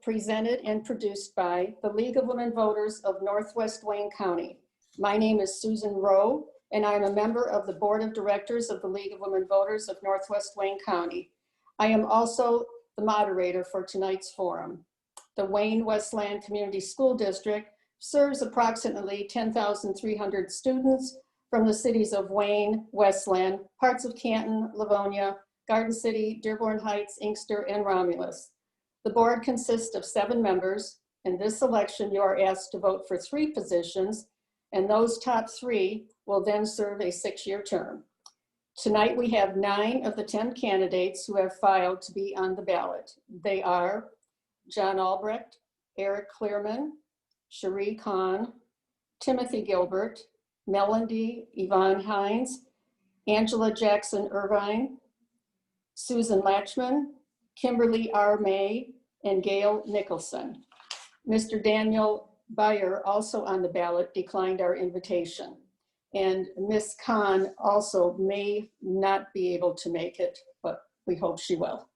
presented and produced by the League of Women Voters of Northwest Wayne County. My name is Susan Rowe, and I'm a member of the Board of Directors of the League of Women Voters of Northwest Wayne County. I am also the moderator for tonight's forum. The Wayne-Westland Community School District serves approximately 10,300 students from the cities of Wayne, Westland, parts of Canton, Livonia, Garden City, Dearborn Heights, Inkster, and Romulus. The board consists of 7 members. In this election, you are asked to vote for 3 positions, and those top 3 will then serve a 6-year term. Tonight, we have 9 of the 10 candidates who have filed to be on the ballot. They are John Albrecht, Eric Cleereman, Sheree Conn, Timothy Gilbert, Melandie Yvonne Hines, Angela Jackson-Irving, Susan Lachhman, Kimberly May, and Gayle Nicholson. Mr. Daniel Beier, also on the ballot, declined our invitation. And Ms. Conn also may not be able to make it, but we hope she will.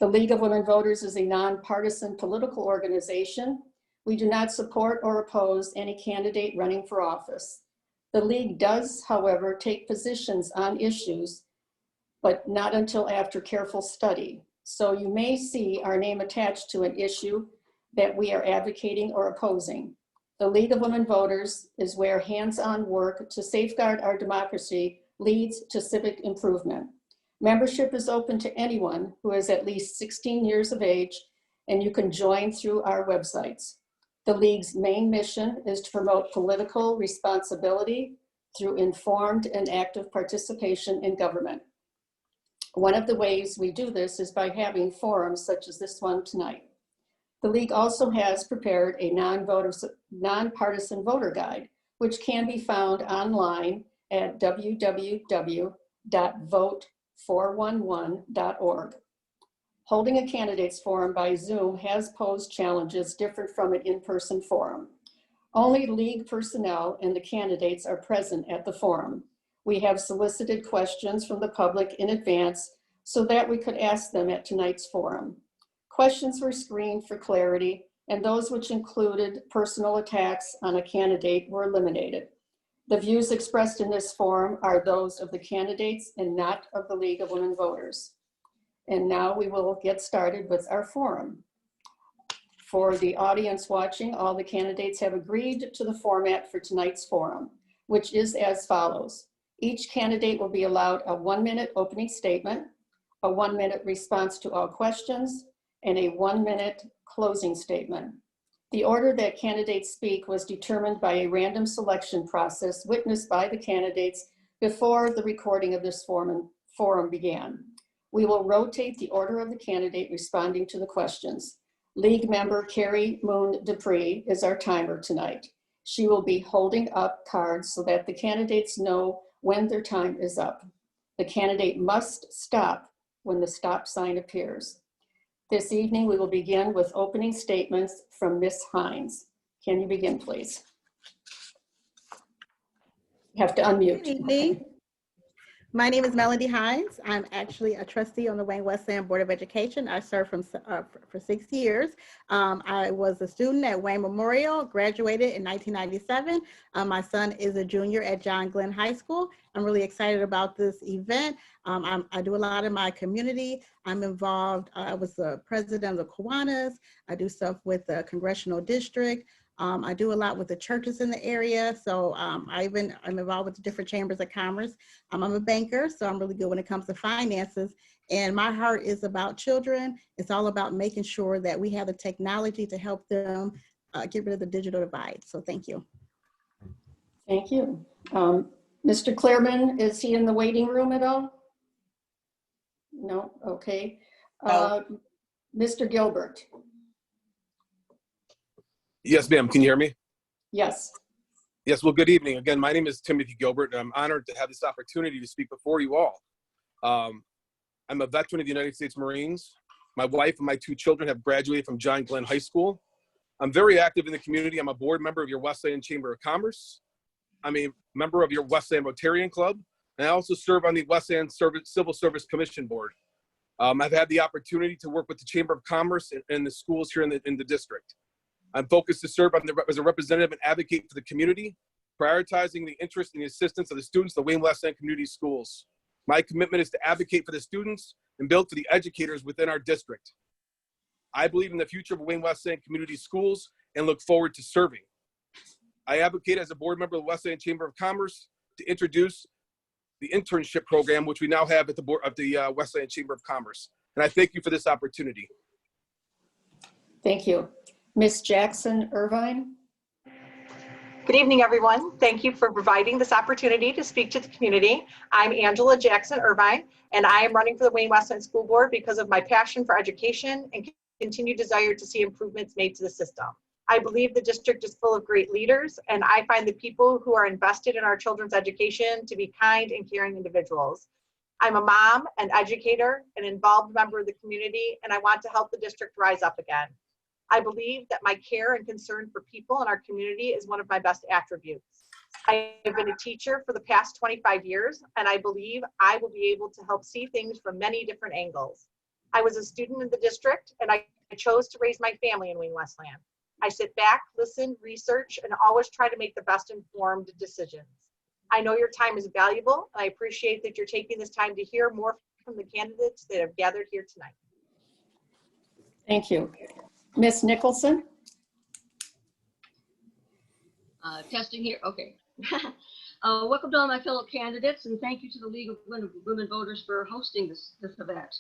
The League of Women Voters is a nonpartisan political organization. We do not support or oppose any candidate running for office. The League does, however, take positions on issues, but not until after careful study. So you may see our name attached to an issue that we are advocating or opposing. The League of Women Voters is where hands-on work to safeguard our democracy leads to civic improvement. Membership is open to anyone who is at least 16 years of age, and you can join through our websites. The League's main mission is to promote political responsibility through informed and active participation in government. One of the ways we do this is by having forums such as this one tonight. The League also has prepared a nonpartisan voter guide, which can be found online at www.vote411.org. Holding a candidates forum by Zoom has posed challenges different from an in-person forum. Only League personnel and the candidates are present at the forum. We have solicited questions from the public in advance so that we could ask them at tonight's forum. Questions were screened for clarity, and those which included personal attacks on a candidate were eliminated. The views expressed in this forum are those of the candidates and not of the League of Women Voters. And now we will get started with our forum. For the audience watching, all the candidates have agreed to the format for tonight's forum, which is as follows. Each candidate will be allowed a 1-minute opening statement, a 1-minute response to all questions, and a 1-minute closing statement. The order that candidates speak was determined by a random selection process witnessed by the candidates before the recording of this forum began. We will rotate the order of the candidate responding to the questions. League member Carrie Moon Dupree is our timer tonight. She will be holding up cards so that the candidates know when their time is up. The candidate must stop when the stop sign appears. This evening, we will begin with opening statements from Ms. Hines. Can you begin, please? You have to unmute. Good evening. My name is Melandie Hines. I'm actually a trustee on the Wayne-Westland Board of Education. I served for 6 years. I was a student at Wayne Memorial, graduated in 1997. My son is a junior at John Glenn High School. I'm really excited about this event. I do a lot in my community. I'm involved, I was the president of the Kiwanis. I do stuff with the congressional district. I do a lot with the churches in the area. So I'm involved with the different chambers of commerce. I'm a banker, so I'm really good when it comes to finances. And my heart is about children. It's all about making sure that we have the technology to help them get rid of the digital divide. So thank you. Thank you. Mr. Cleereman, is he in the waiting room at all? No, okay. Mr. Gilbert. Yes, ma'am. Can you hear me? Yes. Yes. Well, good evening. Again, my name is Timothy Gilbert, and I'm honored to have this opportunity to speak before you all. I'm a veteran of the United States Marines. My wife and my 2 children have graduated from John Glenn High School. I'm very active in the community. I'm a board member of your Westland Chamber of Commerce. I'm a member of your Westland Rotarian Club, and I also serve on the Westland Civil Service Commission Board. I've had the opportunity to work with the Chamber of Commerce and the schools here in the district. I'm focused to serve as a representative and advocate for the community, prioritizing the interest and the assistance of the students of the Wayne-Westland Community Schools. My commitment is to advocate for the students and build for the educators within our district. I believe in the future of Wayne-Westland Community Schools and look forward to serving. I advocate as a board member of the Westland Chamber of Commerce to introduce the internship program, which we now have at the board of the Westland Chamber of Commerce. And I thank you for this opportunity. Thank you. Ms. Jackson-Irving. Good evening, everyone. Thank you for providing this opportunity to speak to the community. I'm Angela Jackson-Irving, and I am running for the Wayne-Westland School Board because of my passion for education and continued desire to see improvements made to the system. I believe the district is full of great leaders, and I find the people who are invested in our children's education to be kind and caring individuals. I'm a mom, an educator, an involved member of the community, and I want to help the district rise up again. I believe that my care and concern for people in our community is one of my best attributes. I have been a teacher for the past 25 years, and I believe I will be able to help see things from many different angles. I was a student in the district, and I chose to raise my family in Wayne-Westland. I sit back, listen, research, and always try to make the best informed decisions. I know your time is valuable, and I appreciate that you're taking this time to hear more from the candidates that have gathered here tonight. Thank you. Ms. Nicholson. Testing here, okay. Welcome to all my fellow candidates, and thank you to the League of Women Voters for hosting this event.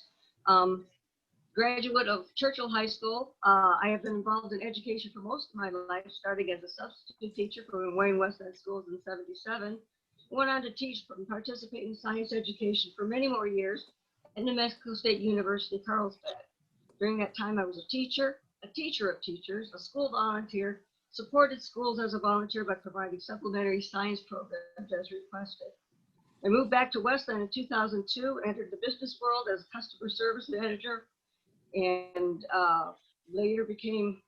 Graduate of Churchill High School, I have been involved in education for most of my life, starting as a substitute teacher for Wayne-Westland schools in '77. Went on to teach and participate in science education for many more years at New Mexico State University, Carlsbad. During that time, I was a teacher of teachers, a school volunteer, supported schools as a volunteer by providing supplementary science programs as requested. I moved back to Westland in 2002, entered the business world as a customer service manager, and later became,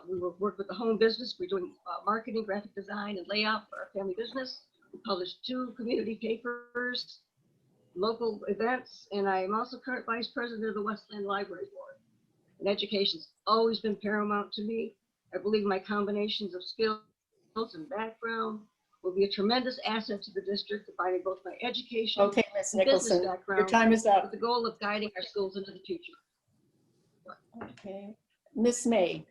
we worked with the home business. We're doing marketing, graphic design, and layout for our family business. We published 2 community papers, local events, and I am also current vice president of the Westland Library Board. And education's always been paramount to me. I believe my combinations of skills and background will be a tremendous asset to the district, combining both my education Okay, Ms. and business Nicholson, background your time is up. with the goal of guiding our schools into the future. Okay. Ms. May.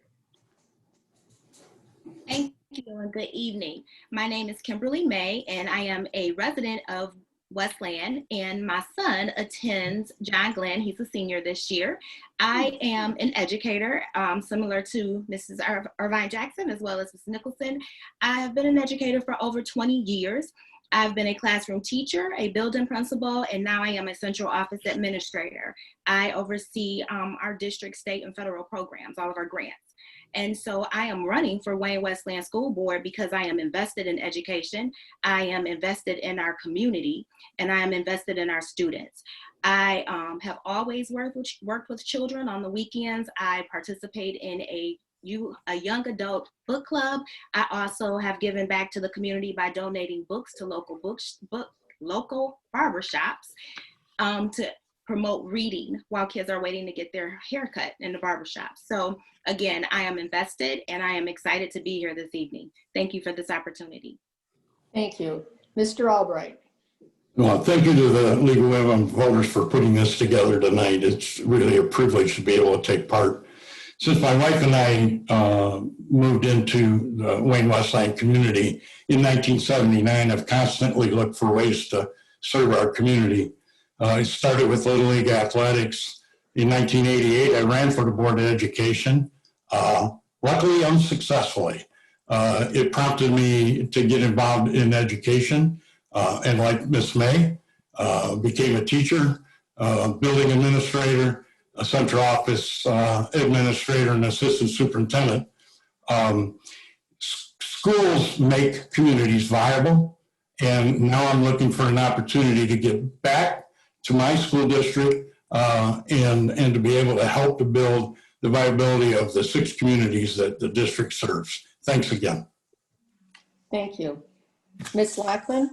Thank you and good evening. My name is Kimberly May, and I am a resident of Westland, and my son attends John Glenn. He's a senior this year. I am an educator, similar to Mrs. Irvine Jackson as well as Ms. Nicholson. I have been an educator for over 20 years. I've been a classroom teacher, a building principal, and now I am a central office administrator. I oversee our district, state, and federal programs, all of our grants. And so I am running for Wayne-Westland School Board because I am invested in education, I am invested in our community, and I am invested in our students. I have always worked with children on the weekends. I participate in a young adult book club. I also have given back to the community by donating books to local barbershops to promote reading while kids are waiting to get their haircut in the barbershop. So again, I am invested and I am excited to be here this evening. Thank you for this opportunity. Thank you. Mr. Albrecht. Well, thank you to the League of Women Voters for putting this together tonight. It's really a privilege to be able to take part. Since my wife and I moved into the Wayne-Westland community in 1979, I've constantly looked for ways to serve our community. I started with Little League Athletics. In 1988, I ran for the Board of Education, luckily unsuccessfully. It prompted me to get involved in education, and like Miss May, became a teacher, building administrator, a central office administrator, and assistant superintendent. Schools make communities viable, and now I'm looking for an opportunity to get back to my school district and to be able to help to build the viability of the 6 communities that the district serves. Thanks again. Thank you. Ms. Lachhman?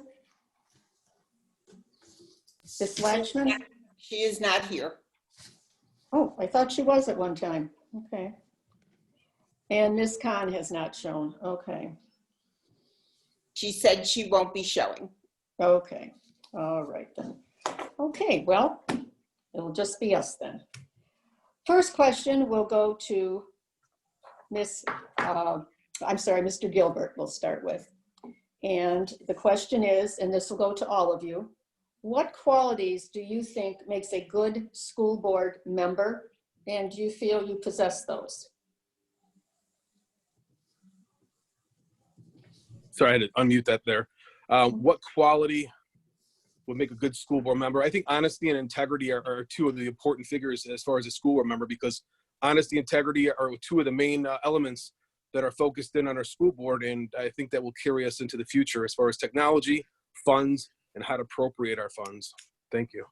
Ms. Lachhman? She is not here. Oh, I thought she was at one time. Okay. And Ms. Conn has not shown. Okay. She said she won't be showing. Okay. All right then. Okay, well, it'll just be us then. First question will go to Mr. Gilbert we'll start with. And the question is, and this will go to all of you, what qualities do you think makes a good school board member? And do you feel you possess those? Sorry, I had to unmute that there. What quality would make a good school board member? I think honesty and integrity are two of the important figures as far as a school board member, because honesty and integrity are two of the main elements that are focused in on our school board. And I think that will carry us into the future as far as technology, funds, and how to appropriate our funds. Thank you.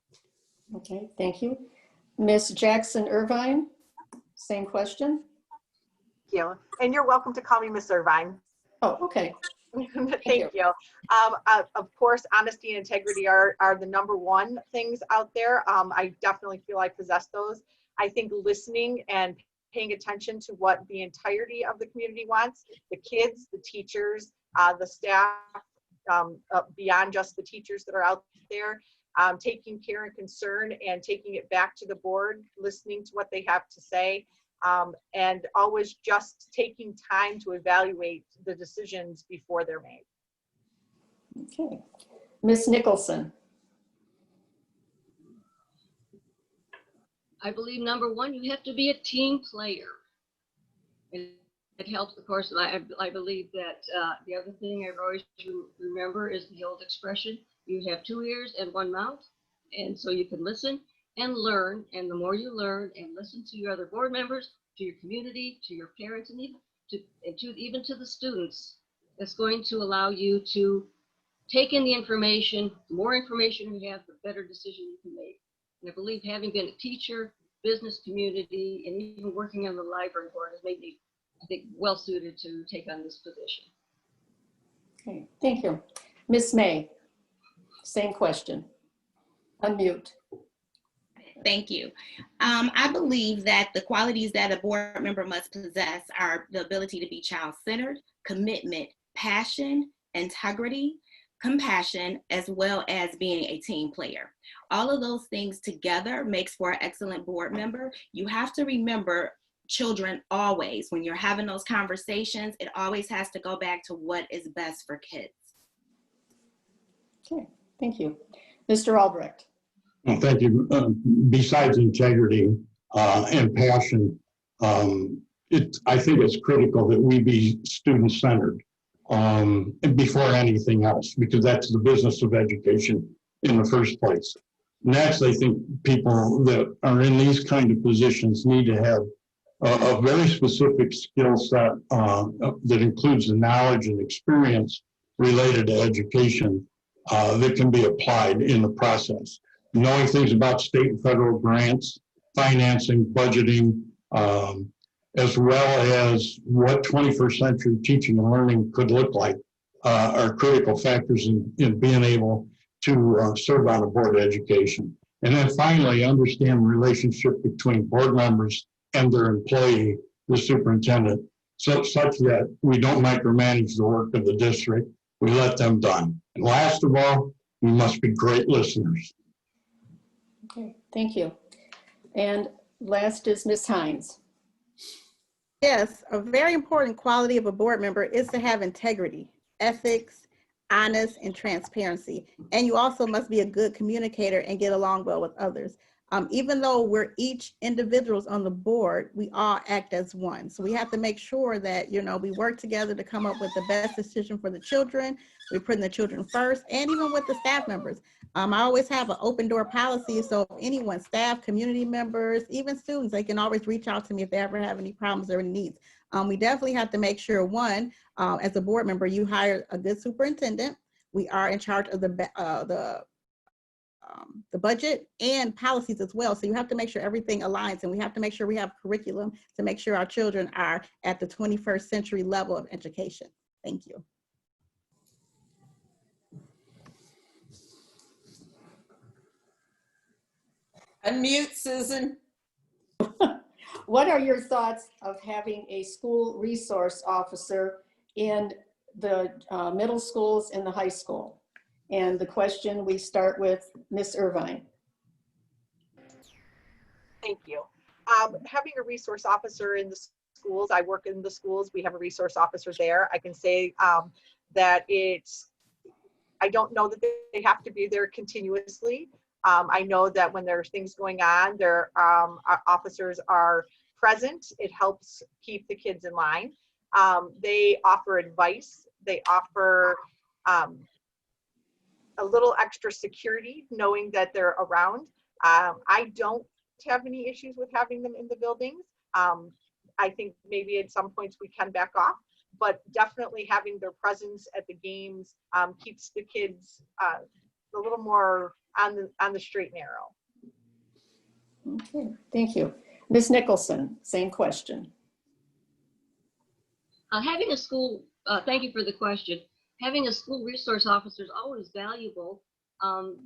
Okay, thank you. Ms. Jackson-Irving, same question. Thank you. And you're welcome to call me Miss Irvine. Oh, okay. Thank you. Of course, honesty and integrity are the number one things out there. I definitely feel I possess those. I think listening and paying attention to what the entirety of the community wants, the kids, the teachers, the staff, beyond just the teachers that are out there, taking care and concern and taking it back to the board, listening to what they have to say, and always just taking time to evaluate the decisions before they're made. Okay. Ms. Nicholson. I believe number one, you have to be a team player. And it helps, of course. I believe that the other thing I always remember is the old expression, you have 2 ears and 1 mouth. And so you can listen and learn. And the more you learn and listen to your other board members, to your community, to your parents, and even to the students, it's going to allow you to take in the information. The more information you have, the better decision you can make. And I believe having been a teacher, business community, and even working on the library board has made me, I think, well suited to take on this position. Okay, thank you. Ms. May, same question. Unmute. Thank you. I believe that the qualities that a board member must possess are the ability to be child-centered, commitment, passion, integrity, compassion, as well as being a team player. All of those things together makes for an excellent board member. You have to remember children always. When you're having those conversations, it always has to go back to what is best for kids. Okay, thank you. Mr. Albrecht. Well, thank you. Besides integrity and passion, I think it's critical that we be student-centered before anything else, because that's the business of education in the first place. Next, I think people that are in these kind of positions need to have a very specific skill set that includes the knowledge and experience related to education that can be applied in the process. Knowing things about state and federal grants, financing, budgeting, as well as what 21st century teaching and learning could look like are critical factors in being able to serve on a board of education. And then finally, understand the relationship between board members and their employee, the superintendent, such that we don't micromanage the work of the district, we let them done. And last of all, we must be great listeners. Okay, thank you. And last is Ms. Hines. Yes, a very important quality of a board member is to have integrity, ethics, honest, and transparency. And you also must be a good communicator and get along well with others. Even though we're each individuals on the board, we all act as one. So we have to make sure that, we work together to come up with the best decision for the children. We're putting the children first, and even with the staff members. I always have an open door policy. So if anyone, staff, community members, even students, they can always reach out to me if they ever have any problems or any needs. We definitely have to make sure, one, as a board member, you hire a good superintendent. We are in charge of the budget and policies as well. So you have to make sure everything aligns, and we have to make sure we have curriculum to make sure our children are at the 21st century level of education. Thank you. Unmute, Susan. What are your thoughts of having a school resource officer in the middle schools and the high school? And the question, we start with Ms. Irvine. Thank you. Having a resource officer in the schools, I work in the schools, we have a resource officer there. I can say that I don't know that they have to be there continuously. I know that when there are things going on, their officers are present. It helps keep the kids in line. They offer advice. They offer a little extra security, knowing that they're around. I don't have any issues with having them in the buildings. I think maybe at some points we can back off, but definitely having their presence at the games keeps the kids a little more on the straight and narrow. Okay, thank you. Ms. Nicholson, same question. Having a school, thank you for the question. Having a school resource officer is always valuable.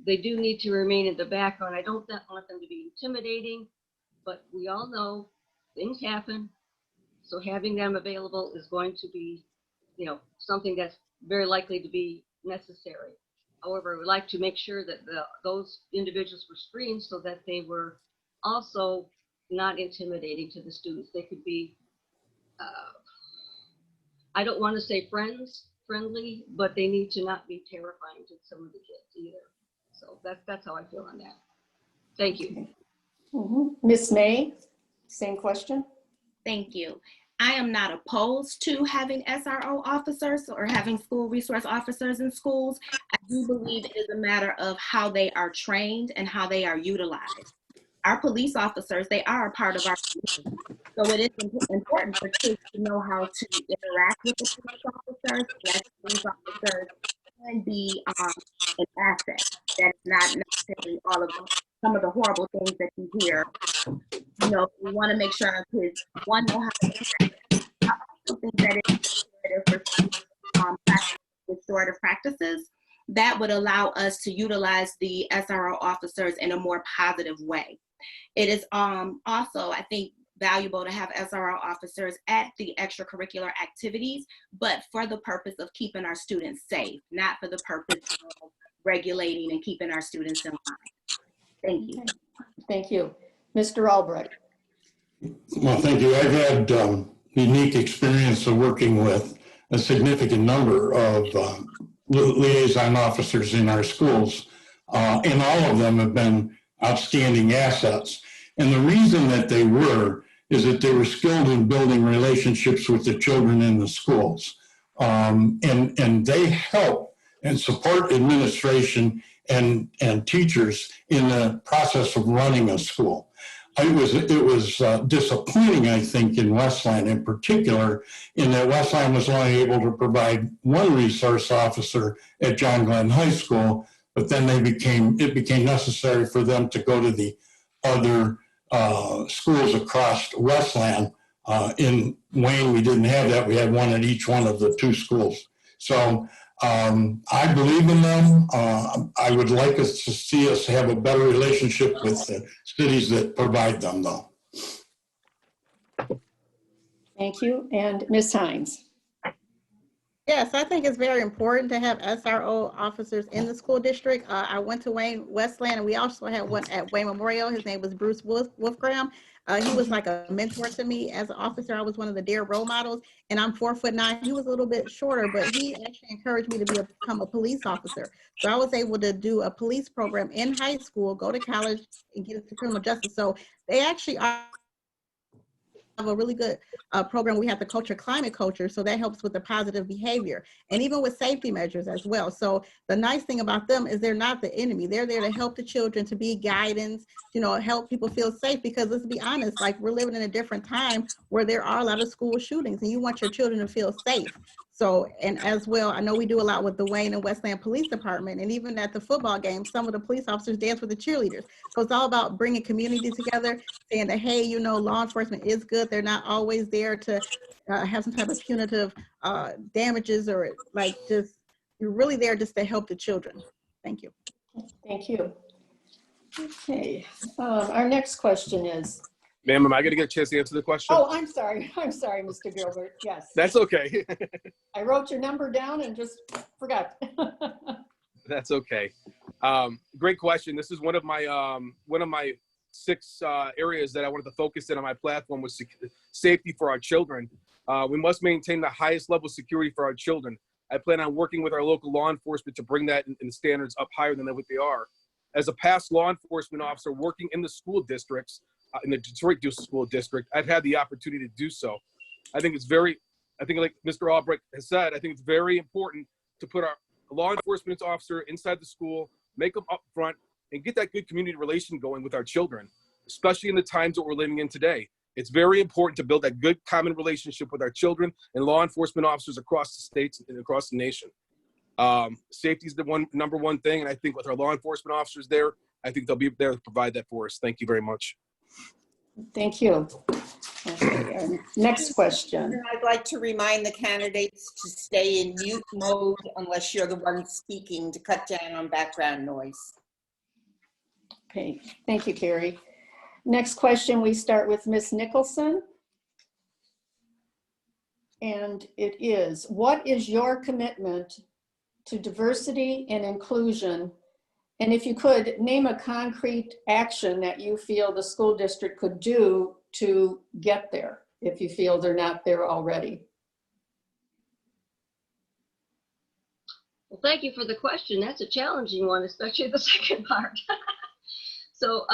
They do need to remain in the background. I don't want them to be intimidating, but we all know things happen. So having them available is going to be, something that's very likely to be necessary. However, we like to make sure that those individuals were screened so that they were also not intimidating to the students. They could be, I don't want to say friendly, but they need to not be terrifying to some of the kids either. So that's how I feel on that. Thank you. Ms. May, same question. Thank you. I am not opposed to having SRO officers or having school resource officers in schools. I do believe it is a matter of how they are trained and how they are utilized. Our police officers, they are a part of our community. So it is important for kids to know how to interact with the police officers. That police officers can be an asset. That's not necessarily all of some of the horrible things that you hear. We want to make sure our kids, one, know how to interact. I also think that it's for restorative practices that would allow us to utilize the SRO officers in a more positive way. It is also, I think, valuable to have SRO officers at the extracurricular activities, but for the purpose of keeping our students safe, not for the purpose of regulating and keeping our students in line. Thank you. Thank you. Mr. Albrecht. Well, thank you. I've had unique experience of working with a significant number of liaison officers in our schools, and all of them have been outstanding assets. And the reason that they were is that they were skilled in building relationships with the children in the schools. And they help and support administration and teachers in the process of running a school. It was disappointing, I think, in Westland in particular, in that Westland was only able to provide one resource officer at John Glenn High School, but then it became necessary for them to go to the other schools across Westland. In Wayne, we didn't have that. We had one at each one of the two schools. So I believe in them. I would like us to see us have a better relationship with the cities that provide them, though. Thank you. And Ms. Hines. Yes, I think it's very important to have SRO officers in the school district. I went to Wayne-Westland, and we also had one at Wayne Memorial. His name was Bruce Wolfgram. He was like a mentor to me as an officer. I was one of the dear role models, and I'm 4'9". He was a little bit shorter, but he actually encouraged me to become a police officer. So I was able to do a police program in high school, go to college, and get into criminal justice. So they actually are a really good program. We have the culture, climate culture, so that helps with the positive behavior and even with safety measures as well. So the nice thing about them is they're not the enemy. They're there to help the children, to be guidance, help people feel safe, because let's be honest, like, we're living in a different time where there are a lot of school shootings and you want your children to feel safe. So, and as well, I know we do a lot with the Wayne and Westland Police Department, and even at the football game, some of the police officers dance with the cheerleaders. So it's all about bringing community together, saying that, hey, law enforcement is good. They're not always there to have some type of punitive damages, or you're really there just to help the children. Thank you. Thank you. Okay, our next question is, Ma'am, am I going to get a chance to answer the question? oh, I'm sorry, Mr. Gilbert, yes. That's okay. I wrote your number down and just forgot. That's okay. Great question. This is one of my 6 areas that I wanted to focus in on my platform was safety for our children. We must maintain the highest level of security for our children. I plan on working with our local law enforcement to bring that in standards up higher than what they are. As a past law enforcement officer working in the school districts, in the Detroit School District, I've had the opportunity to do so. I think like Mr. Albrecht has said, I think it's very important to put our law enforcement officer inside the school, make them up front, and get that good community relation going with our children, especially in the times that we're living in today. It's very important to build that good common relationship with our children and law enforcement officers across the states and across the nation. Safety is the number one thing, and I think with our law enforcement officers there, I think they'll be there to provide that for us. Thank you very much. Thank you. Okay, our next question. I'd like to remind the candidates to stay in mute mode unless you're the one speaking, to cut down on background noise. Okay, thank you, Carrie. Next question, we start with Ms. Nicholson. And it is, what is your commitment to diversity and inclusion? And if you could name a concrete action that you feel the school district could do to get there, if you feel they're not there already. Well, thank you for the question. That's a challenging one, especially the second part. So,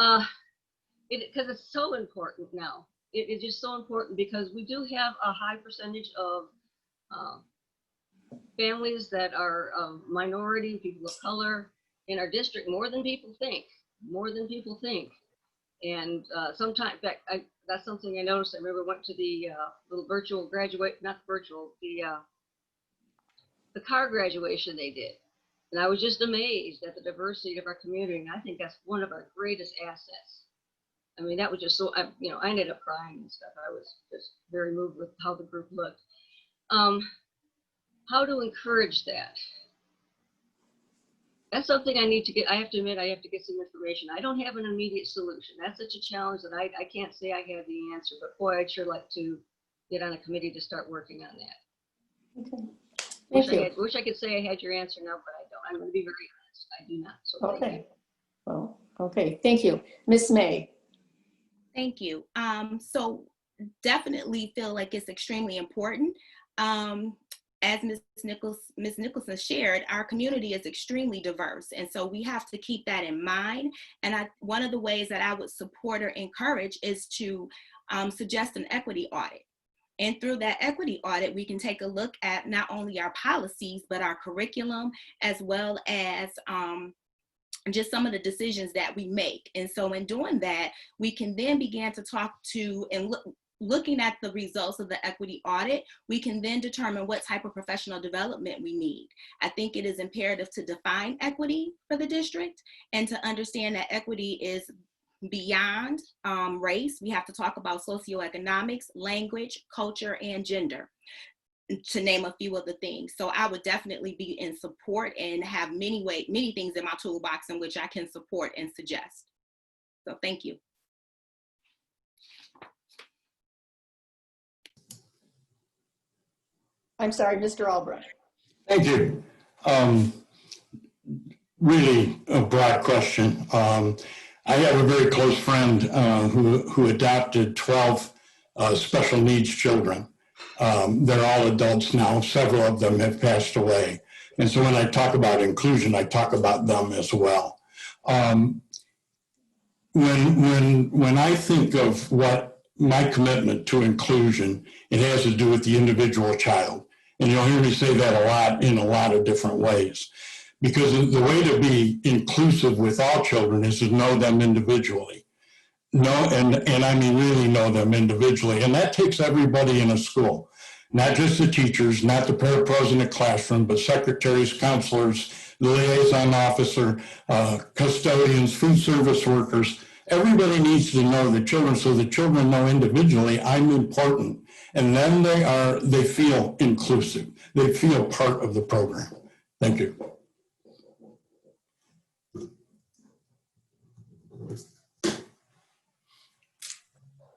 because it's so important now. It is just so important because we do have a high percentage of families that are minority, people of color in our district, more than people think. And sometimes, in fact, that's something I noticed. I remember went to the little virtual not virtual, the car graduation they did. And I was just amazed at the diversity of our community. And I think that's one of our greatest assets. I mean, that was just so, I ended up crying and stuff. I was just very moved with how the group looked. How to encourage that? That's something I need to get. I have to admit, I have to get some information. I don't have an immediate solution. That's such a challenge that I can't say I have the answer, but boy, I'd sure like to get on a committee to start working on that. Okay. Thank you. Wish I could say I had your answer now, but I don't. I'm going to be very honest. I do not. So Okay. Well, okay. Thank you. Ms. May. Thank you. So definitely feel like it's extremely important. As Ms. Nicholson shared, our community is extremely diverse. And so we have to keep that in mind. And one of the ways that I would support or encourage is to suggest an equity audit. And through that equity audit, we can take a look at not only our policies, but our curriculum, as well as just some of the decisions that we make. And so in doing that, we can then begin to talk to and looking at the results of the equity audit, we can then determine what type of professional development we need. I think it is imperative to define equity for the district and to understand that equity is beyond race. We have to talk about socioeconomics, language, culture, and gender, to name a few of the things. So I would definitely be in support and have many things in my toolbox in which I can support and suggest. So thank you. I'm sorry, Mr. Albrecht. Thank you. Really a broad question. I have a very close friend who adopted 12 special needs children. They're all adults now. Several of them have passed away. And so when I talk about inclusion, I talk about them as well. When I think of what my commitment to inclusion, it has to do with the individual child. And you'll hear me say that a lot in a lot of different ways. Because the way to be inclusive with all children is to know them individually. And I mean really know them individually. And that takes everybody in a school, not just the teachers, not the parapros in the classroom, but secretaries, counselors, the liaison officer, custodians, food service workers. Everybody needs to know the children so the children know individually, I'm important. And then they feel inclusive. They feel part of the program. Thank you.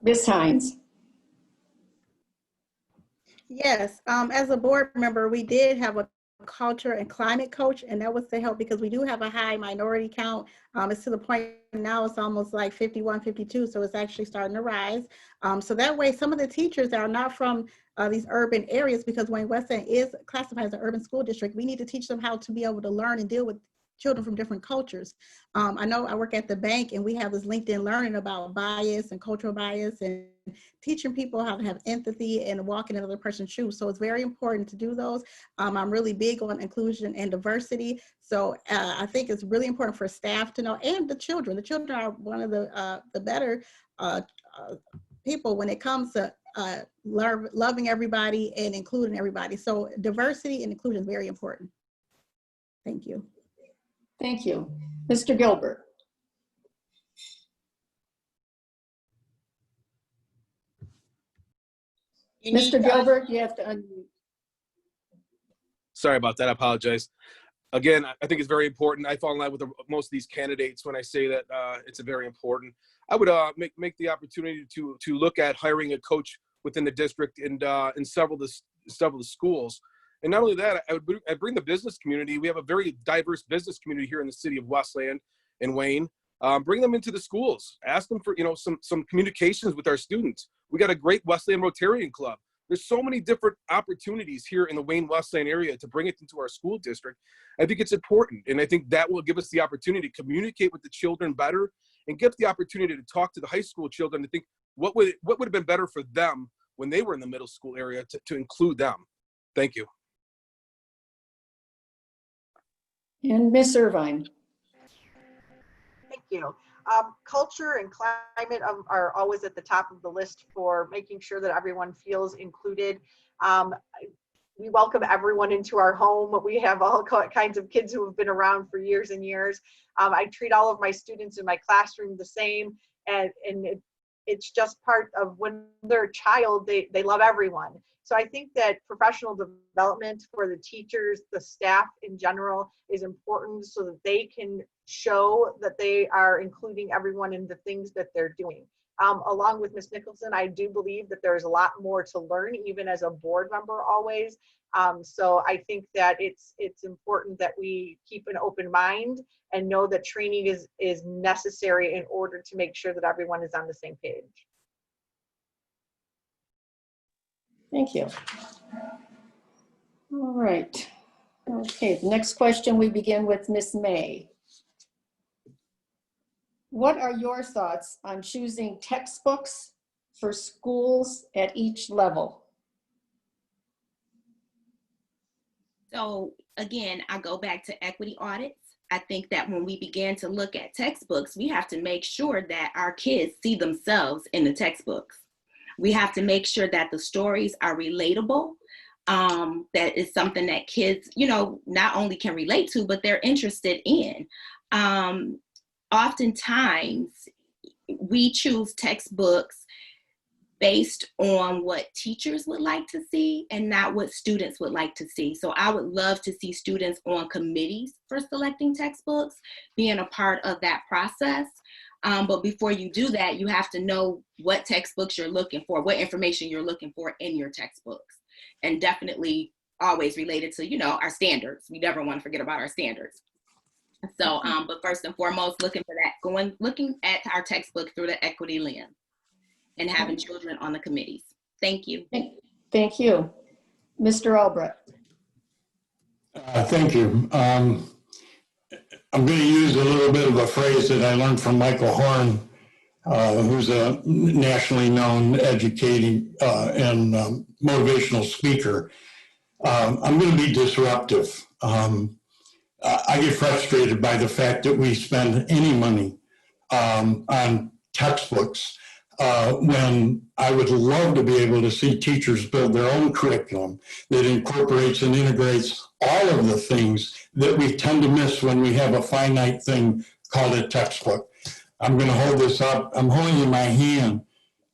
Ms. Hines. Yes, as a board member, we did have a culture and climate coach, and that was to help because we do have a high minority count. It's to the point now it's almost like 51, 52, so it's actually starting to rise. So that way, some of the teachers that are not from these urban areas, because Wayne-Westland is classified as an urban school district, we need to teach them how to be able to learn and deal with children from different cultures. I know I work at the bank and we have this LinkedIn learning about bias and cultural bias and teaching people how to have empathy and walk in another person's shoes. So it's very important to do those. I'm really big on inclusion and diversity. So I think it's really important for staff to know, and the children. The children are one of the better people when it comes to loving everybody and including everybody. So diversity and inclusion is very important. Thank you. Thank you. Mr. Gilbert. Mr. Gilbert, you have to unmute. Sorry about that. I apologize. Again, I think it's very important. I fall in line with most of these candidates when I say that it's very important. I would make the opportunity to look at hiring a coach within the district and in several of the schools. And not only that, I'd bring the business community. We have a very diverse business community here in the city of Westland and Wayne. Bring them into the schools. Ask them for some communications with our students. We got a great Westland Rotarian Club. There's so many different opportunities here in the Wayne-Westland area to bring it into our school district. I think it's important, and I think that will give us the opportunity to communicate with the children better and get the opportunity to talk to the high school children to think what would have been better for them when they were in the middle school area to include them. Thank you. And Ms. Irvine. Thank you. Culture and climate are always at the top of the list for making sure that everyone feels included. We welcome everyone into our home. We have all kinds of kids who have been around for years and years. I treat all of my students in my classroom the same, and it's just part of when they're a child, they love everyone. So I think that professional development for the teachers, the staff in general, is important so that they can show that they are including everyone in the things that they're doing. Along with Ms. Nicholson, I do believe that there's a lot more to learn, even as a board member always. So I think that it's important that we keep an open mind and know that training is necessary in order to make sure that everyone is on the same page. Thank you. All right. Okay, the next question, we begin with Ms. May. What are your thoughts on choosing textbooks for schools at each level? So again, I go back to equity audits. I think that when we begin to look at textbooks, we have to make sure that our kids see themselves in the textbooks. We have to make sure that the stories are relatable. That is something that kids, not only can relate to, but they're interested in. Oftentimes, we choose textbooks based on what teachers would like to see and not what students would like to see. So I would love to see students on committees for selecting textbooks, being a part of that process. But before you do that, you have to know what textbooks you're looking for, what information you're looking for in your textbooks. And definitely always related to, our standards. We never want to forget about our standards. So, but first and foremost, looking at our textbook through the equity lens and having children on the committees. Thank you. Thank you. Mr. Albrecht. Thank you. I'm going to use a little bit of a phrase that I learned from Michael Horn, who's a nationally known educating and motivational speaker. I'm going to be disruptive. I get frustrated by the fact that we spend any money on textbooks when I would love to be able to see teachers build their own curriculum that incorporates and integrates all of the things that we tend to miss when we have a finite thing called a textbook. I'm going to hold this up. I'm holding in my hand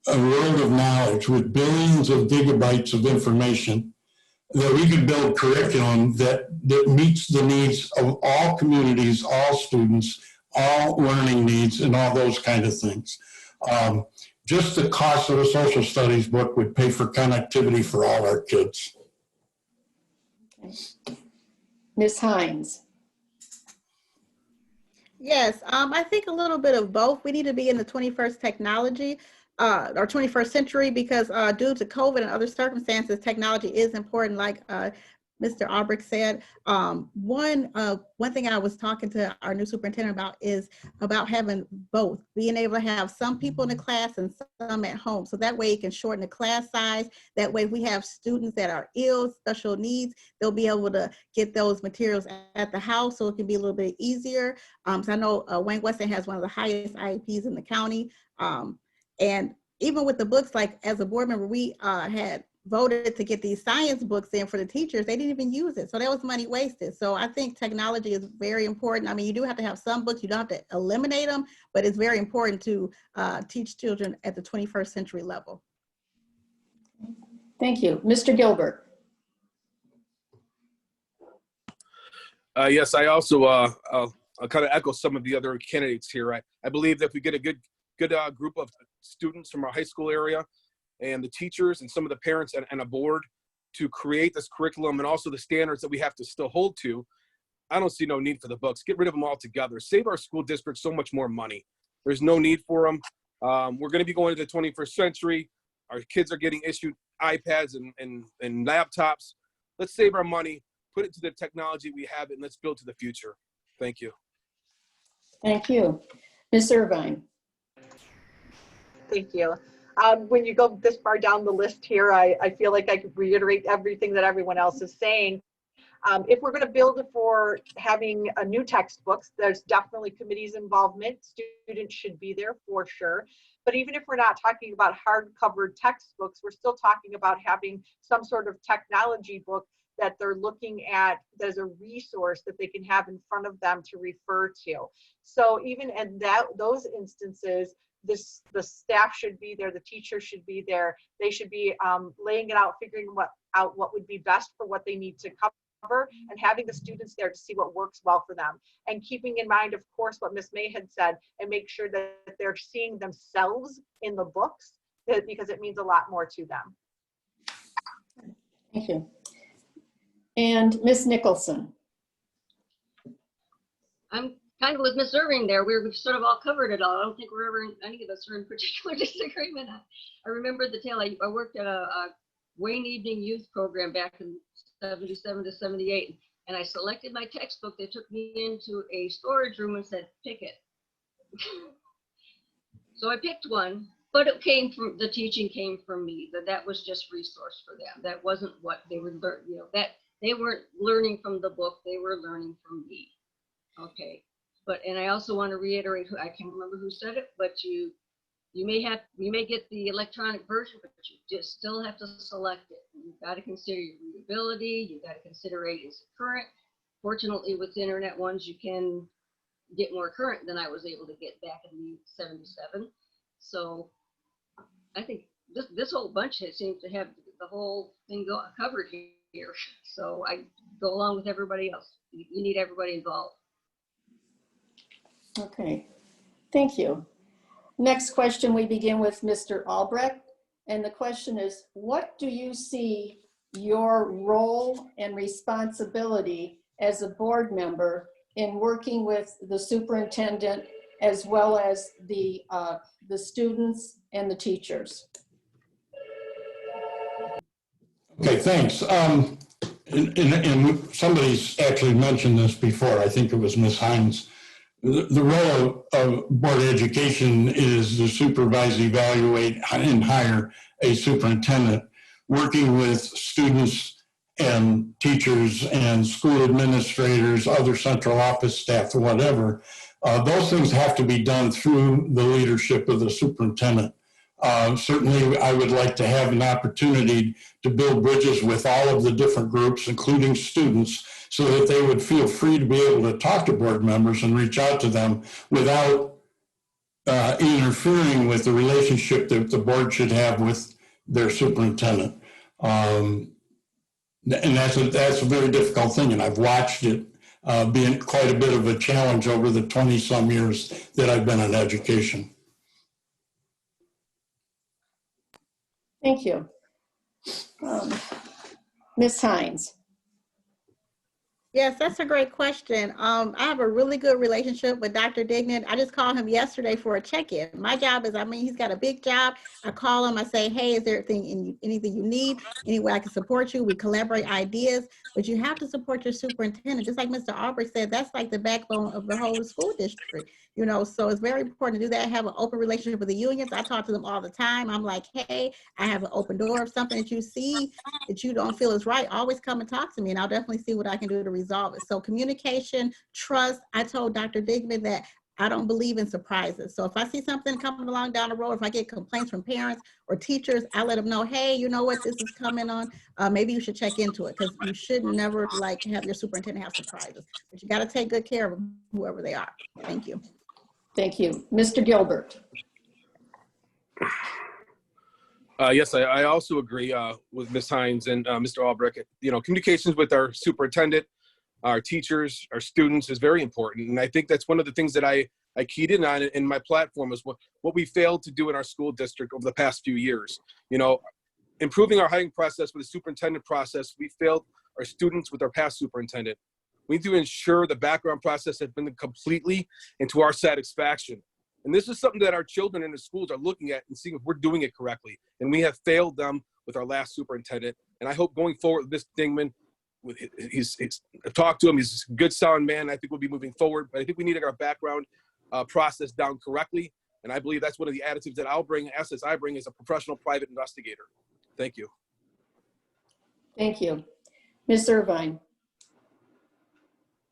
a world of knowledge with billions of gigabytes of information that we could build curriculum that meets the needs of all communities, all students, all learning needs, and all those kind of things. just the cost of a social studies book would pay for connectivity for all our kids. Ms. Hines. Yes, I think a little bit of both. We need to be in the 21st technology or 21st century because due to COVID and other circumstances, technology is important. Like Mr. Albrecht said, one thing I was talking to our new superintendent about is about having both, being able to have some people in the class and some at home. So that way it can shorten the class size. That way if we have students that are ill, special needs, they'll be able to get those materials at the house so it can be a little bit easier. So I know Wayne-Westland has one of the highest IEPs in the county. And even with the books, like as a board member, we had voted to get these science books in for the teachers. They didn't even use it. So that was money wasted. So I think technology is very important. I mean, you do have to have some books, you don't have to eliminate them, but it's very important to teach children at the 21st century level. Thank you. Mr. Gilbert. Yes, I also, I'll kind of echo some of the other candidates here. I believe that if we get a good group of students from our high school area and the teachers and some of the parents and a board to create this curriculum and also the standards that we have to still hold to, I don't see no need for the books. Get rid of them altogether. Save our school district so much more money. There's no need for them. We're going to be going to the 21st century. Our kids are getting issued iPads and laptops. Let's save our money, put it to the technology we have, and let's build to the future. Thank you. Thank you. Ms. Irvine. Thank you. When you go this far down the list here, I feel like I could reiterate everything that everyone else is saying. If we're going to build for having a new textbooks, there's definitely committee's involvement. Students should be there for sure. But even if we're not talking about hardcover textbooks, we're still talking about having some sort of technology book that they're looking at as a resource that they can have in front of them to refer to. So even in those instances, the staff should be there, the teachers should be there. They should be laying it out, figuring out what would be best for what they need to cover, and having the students there to see what works well for them. And keeping in mind, of course, what Ms. May had said, and make sure that they're seeing themselves in the books, because it means a lot more to them. Thank you. And Ms. Nicholson. I'm kind of with Ms. Irving there. We've sort of all covered it all. I don't think we're ever, any of us are in particular disagreement. I remember the tale. I worked at a Wayne Evening Youth Program back in 77 to 78, and I selected my textbook. They took me into a storage room and said, pick it. So I picked one, but it came from, the teaching came from me, that was just resource for them. That wasn't what they were learning, you know, that they weren't learning from the book, they were learning from me. Okay. But, and I also want to reiterate, I can't remember who said it, but you may get the electronic version, but you just still have to select it. You've got to consider your readability. You've got to consider is it current. Fortunately, with the internet ones, you can get more current than I was able to get back in 77. So I think this whole bunch seems to have the whole thing covered here. So I go along with everybody else. You need everybody involved. Okay, thank you. Next question, we begin with Mr. Albrecht. And the question is, what do you see your role and responsibility as a board member in working with the superintendent as well as the students and the teachers? Okay, thanks. And somebody's actually mentioned this before. I think it was Ms. Hines. The role of board education is to supervise, evaluate, and hire a superintendent, working with students and teachers and school administrators, other central office staff, or whatever. Those things have to be done through the leadership of the superintendent. Certainly, I would like to have an opportunity to build bridges with all of the different groups, including students, so that they would feel free to be able to talk to board members and reach out to them without interfering with the relationship that the board should have with their superintendent. And that's a very difficult thing, and I've watched it being quite a bit of a challenge over the 20-some years that I've been in education. Thank you. Ms. Hines. Yes, that's a great question. I have a really good relationship with Dr. Dignan. I just called him yesterday for a check-in. My job is, he's got a big job. I call him, I say, hey, is there anything you need? Any way I can support you? We collaborate ideas, but you have to support your superintendent. Just like Mr. Albrecht said, that's like the backbone of the whole school district, so it's very important to do that. Have an open relationship with the unions. I talk to them all the time. I'm like, hey, I have an open door. If something that you see that you don't feel is right, always come and talk to me, and I'll definitely see what I can do to resolve it. So communication, trust. I told Dr. Dignan that I don't believe in surprises. So if I see something coming along down the road, if I get complaints from parents or teachers, I let them know, hey, you know what, this is coming on. Maybe you should check into it, because you should never have your superintendent have surprises. But you got to take good care of them, whoever they are. Thank you. Thank you. Mr. Gilbert. Yes, I also agree with Ms. Hines and Mr. Albrecht. Communications with our superintendent, our teachers, our students is very important. And I think that's one of the things that I keyed in on in my platform is what we failed to do in our school district over the past few years. Improving our hiring process with the superintendent process, we failed our students with our past superintendent. We need to ensure the background process has been completely and to our satisfaction. And this is something that our children in the schools are looking at and seeing if we're doing it correctly. And we have failed them with our last superintendent. And I hope going forward with Mr. Dingman, I've talked to him, he's a good sound man. I think we'll be moving forward, but I think we need to get our background process down correctly. And I believe that's one of the additives that I'll bring, assets I bring as a professional private investigator. Thank you. Thank you. Ms. Irvine.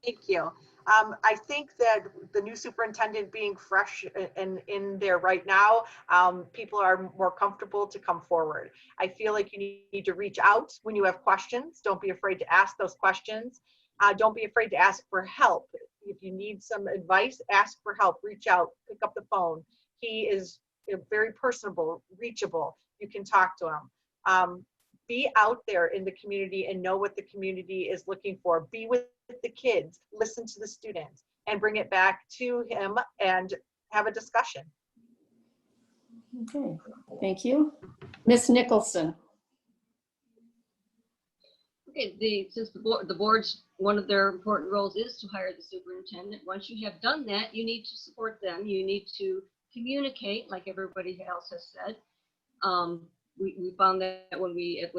Thank you. I think that the new superintendent being fresh and in there right now, people are more comfortable to come forward. I feel like you need to reach out when you have questions. Don't be afraid to ask those questions. Don't be afraid to ask for help. If you need some advice, ask for help, reach out, pick up the phone. He is very personable, reachable. You can talk to him. Be out there in the community and know what the community is looking for. Be with the kids, listen to the students, and bring it back to him and have a discussion. Okay, thank you. Ms. Nicholson. Okay, since the board's, one of their important roles is to hire the superintendent. Once you have done that, you need to support them. You need to communicate, like everybody else has said. We found that with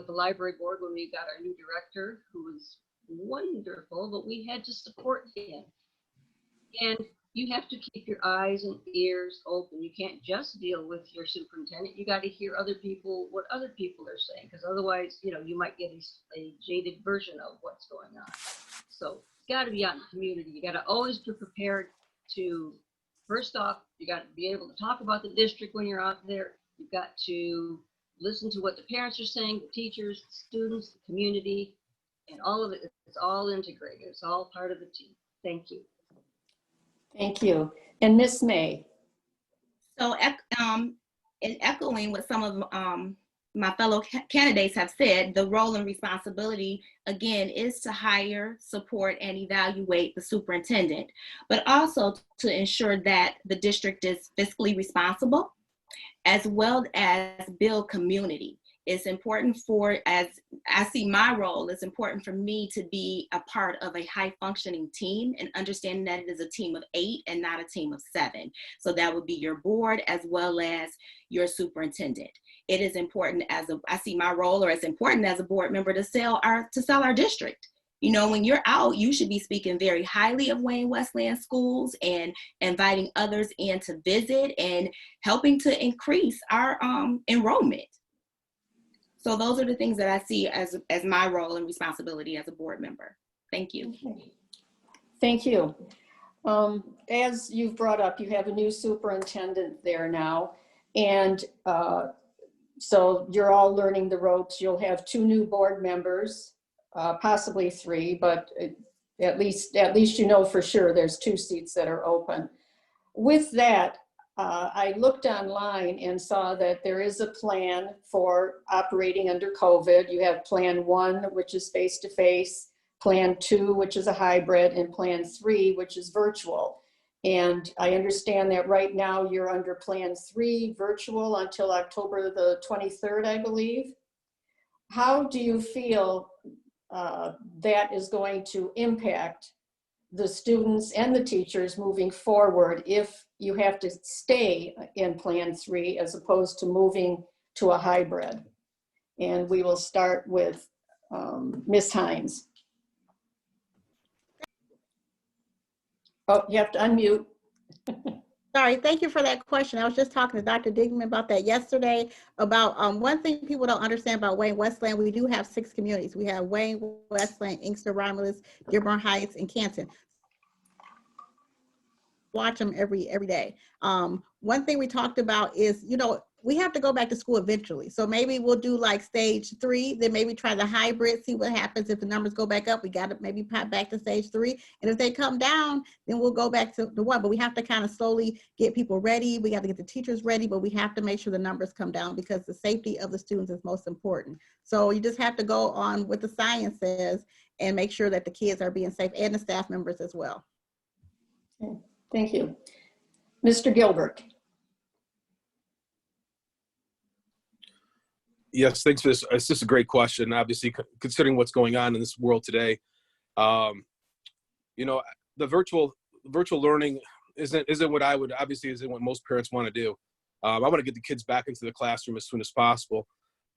the library board, when we got our new director, who was wonderful, but we had to support him. And you have to keep your eyes and ears open. You can't just deal with your superintendent. You got to hear other people, what other people are saying, because otherwise, you might get a jaded version of what's going on. So it's got to be out in the community. You got to always be prepared to, first off, you got to be able to talk about the district when you're out there. You've got to listen to what the parents are saying, the teachers, the students, the community, and all of it. It's all integrated. It's all part of the team. Thank you. Thank you. And Ms. May. So in echoing what some of my fellow candidates have said, the role and responsibility, again, is to hire, support, and evaluate the superintendent, but also to ensure that the district is fiscally responsible, as well as build community. It's important as I see my role, it's important for me to be a part of a high functioning team and understanding that it is a team of 8 and not a team of 7. So that would be your board as well as your superintendent. It is important I see my role, or as important as a board member, to sell our district. When you're out, you should be speaking very highly of Wayne-Westland schools and inviting others in to visit and helping to increase our enrollment. So those are the things that I see as my role and responsibility as a board member. Thank you. Okay. Thank you. As you've brought up, you have a new superintendent there now. And so you're all learning the ropes. You'll have 2 new board members, possibly 3, but at least for sure there's 2 seats that are open. With that, I looked online and saw that there is a plan for operating under COVID. You have Plan 1, which is face-to-face, Plan 2, which is a hybrid, and Plan 3, which is virtual. And I understand that right now you're under Plan 3, virtual until October the 23rd, I believe. How do you feel that is going to impact the students and the teachers moving forward if you have to stay in Plan 3 as opposed to moving to a hybrid? And we will start with Ms. Hines. Oh, you have to unmute. Sorry, thank you for that question. I was just talking to Dr. Digman about that yesterday, about one thing people don't understand about Wayne-Westland. We do have 6 communities. We have Wayne-Westland, Inkster, Romulus, Dearborn Heights, and Canton. Watch them every day. One thing we talked about is, you know, we have to go back to school eventually. So maybe we'll do like stage 3, then maybe try the hybrid, see what happens. If the numbers go back up, we got to maybe pop back to stage 3. And if they come down, then we'll go back to the 1. But we have to kind of slowly get people ready. We got to get the teachers ready, but we have to make sure the numbers come down because the safety of the students is most important. So you just have to go on what the science says and make sure that the kids are being safe and the staff members as well. Okay. Thank you. Mr. Gilbert. Yes, thanks for this. It's just a great question. Obviously, considering what's going on in this world today, you know, the virtual learning isn't what I would, obviously isn't what most parents want to do. I want to get the kids back into the classroom as soon as possible.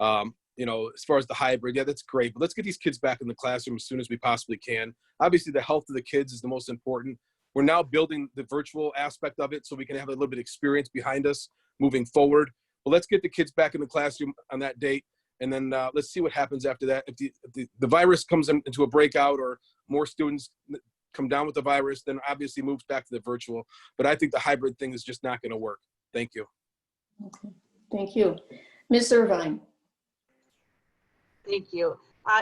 You know, as far as the hybrid, yeah, that's great, but let's get these kids back in the classroom as soon as we possibly can. Obviously, the health of the kids is the most important. We're now building the virtual aspect of it so we can have a little bit of experience behind us moving forward. But let's get the kids back in the classroom on that date, and then let's see what happens after that. If the virus comes into a breakout or more students come down with the virus, then obviously moves back to the virtual. But I think the hybrid thing is just not going to work. Thank you. Okay. Thank you. Ms. Irvine. Thank you.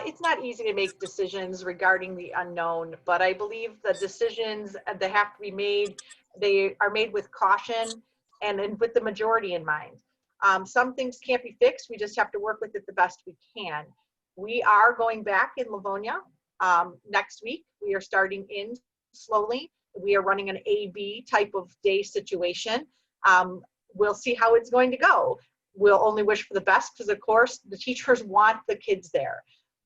It's not easy to make decisions regarding the unknown, but I believe the decisions that have to be made, they are made with caution and with the majority in mind. Some things can't be fixed. We just have to work with it the best we can. We are going back in Livonia next week. We are starting in slowly. We are running an A-B type of day situation. We'll see how it's going to go. We'll only wish for the best because, of course, the teachers want the kids there.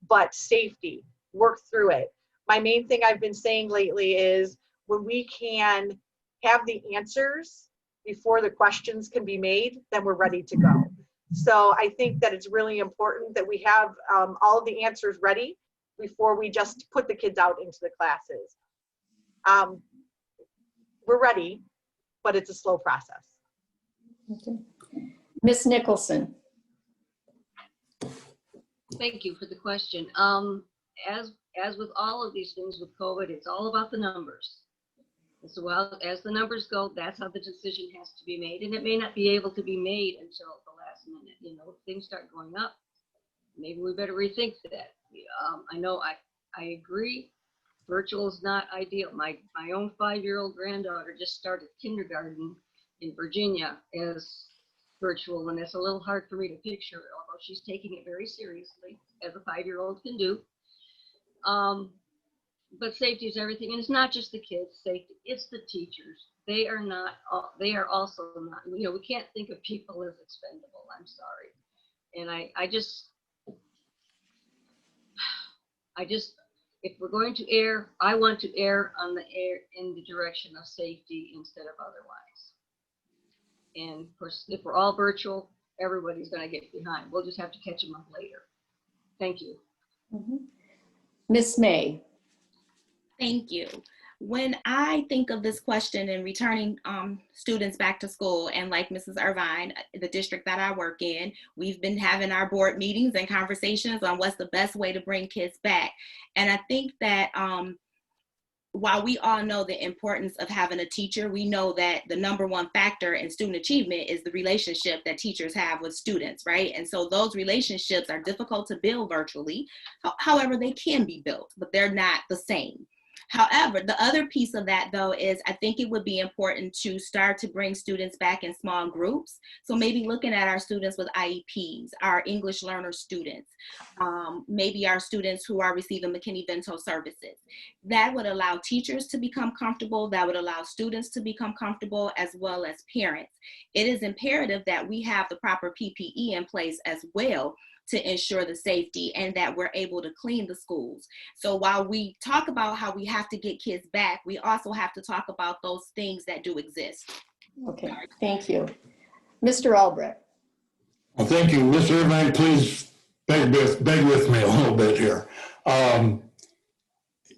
But safety, work through it. My main thing I've been saying lately is when we can have the answers before the questions can be made, then we're ready to go. So I think that it's really important that we have all of the answers ready before we just put the kids out into the classes. We're ready, but it's a slow process. Okay. Ms. Nicholson. Thank you for the question. As with all of these things with COVID, it's all about the numbers. As well as the numbers go, that's how the decision has to be made, and it may not be able to be made until the last minute. You know, if things start going up, maybe we better rethink that. I know I agree. Virtual is not ideal. My own 5-year-old granddaughter just started kindergarten in Virginia as virtual, and it's a little hard for me to picture, although she's taking it very seriously, as a 5-year-old can do. But safety is everything, and it's not just the kids' safety, it's the teachers. They are also not, you know, we can't think of people as expendable, I'm sorry. And I just, if we're going to err, I want to err in the direction of safety instead of otherwise. And of course, if we're all virtual, everybody's going to get behind. We'll just have to catch them up later. Thank you. Ms. May. Thank you. When I think of this question and returning students back to school, and like Mrs. Irvine, the district that I work in, we've been having our board meetings and conversations on what's the best way to bring kids back. And I think that while we all know the importance of having a teacher, we know that the #1 factor in student achievement is the relationship that teachers have with students, right? And so those relationships are difficult to build virtually. However, they can be built, but they're not the same. However, the other piece of that, though, is I think it would be important to start to bring students back in small groups. So maybe looking at our students with IEPs, our English learner students, maybe our students who are receiving McKinney-Vento services. That would allow teachers to become comfortable. That would allow students to become comfortable, as well as parents. It is imperative that we have the proper PPE in place as well to ensure the safety and that we're able to clean the schools. So while we talk about how we have to get kids back, we also have to talk about those things that do exist. Okay, thank you. Mr. Albrecht. Well, thank you. Ms. Irvine, please beg with me a little bit here. I'm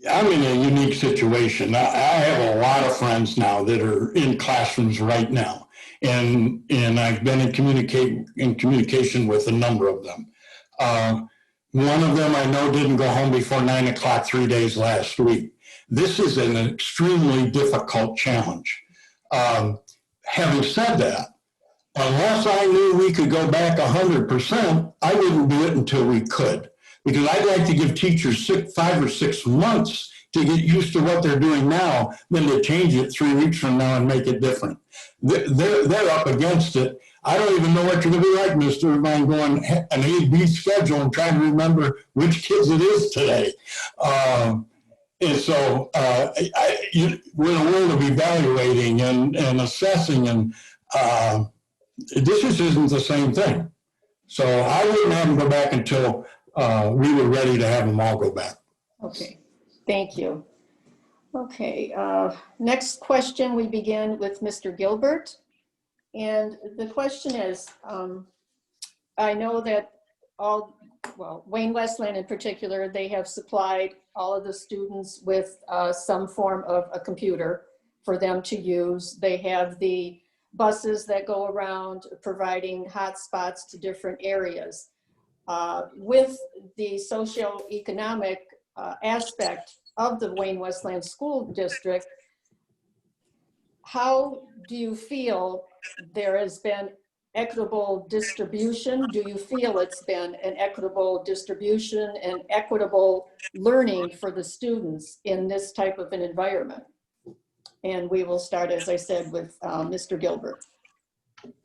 in a unique situation. I have a lot of friends now that are in classrooms right now, and I've been in communication with a number of them. One of them I know didn't go home before 9 o'clock 3 days last week. This is an extremely difficult challenge. Having said that, unless I knew we could go back 100%, I wouldn't do it until we could. Because I'd like to give teachers 5 or 6 months to get used to what they're doing now than to change it 3 weeks from now and make it different. They're up against it. I don't even know what you're going to be like, Mr. Irvine, going an A-B schedule and trying to remember which kids it is today. And so we're in a world of evaluating and assessing, and this just isn't the same thing. So I wouldn't have them go back until we were ready to have them all go back. Okay, thank you. Okay, next question, we begin with Mr. Gilbert. And the question is, I know that Wayne-Westland in particular, they have supplied all of the students with some form of a computer for them to use. They have the buses that go around providing hotspots to different areas. With the socioeconomic aspect of the Wayne-Westland School District, how do you feel there has been equitable distribution? Do you feel it's been an equitable distribution and equitable learning for the students in this type of an environment? And we will start, as I said, with Mr. Gilbert.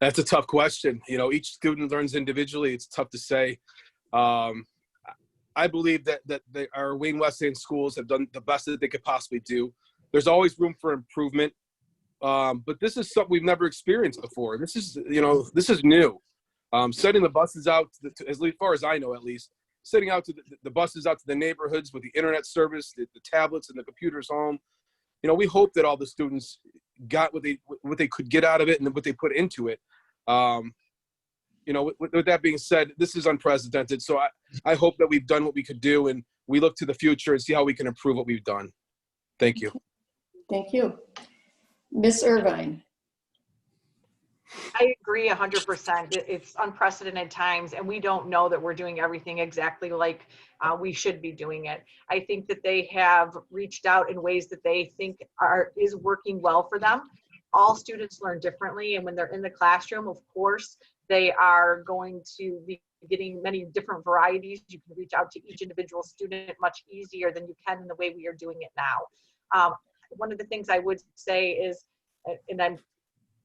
That's a tough question. You know, each student learns individually. It's tough to say. I believe that our Wayne-Westland schools have done the best that they could possibly do. There's always room for improvement. But this is something we've never experienced before. This is new. Sending the buses out, as far as I know at least, sending out to the buses out to the neighborhoods with the internet service, the tablets and the computers home. You know, we hope that all the students got what they could get out of it and what they put into it. You know, with that being said, this is unprecedented. So I hope that we've done what we could do, and we look to the future and see how we can improve what we've done. Thank you. Thank you. Ms. Irvine. I agree 100%. It's unprecedented times, and we don't know that we're doing everything exactly like we should be doing it. I think that they have reached out in ways that they think is working well for them. All students learn differently, and when they're in the classroom, of course, they are going to be getting many different varieties. You can reach out to each individual student much easier than you can in the way we are doing it now. One of the things I would say is, and I'm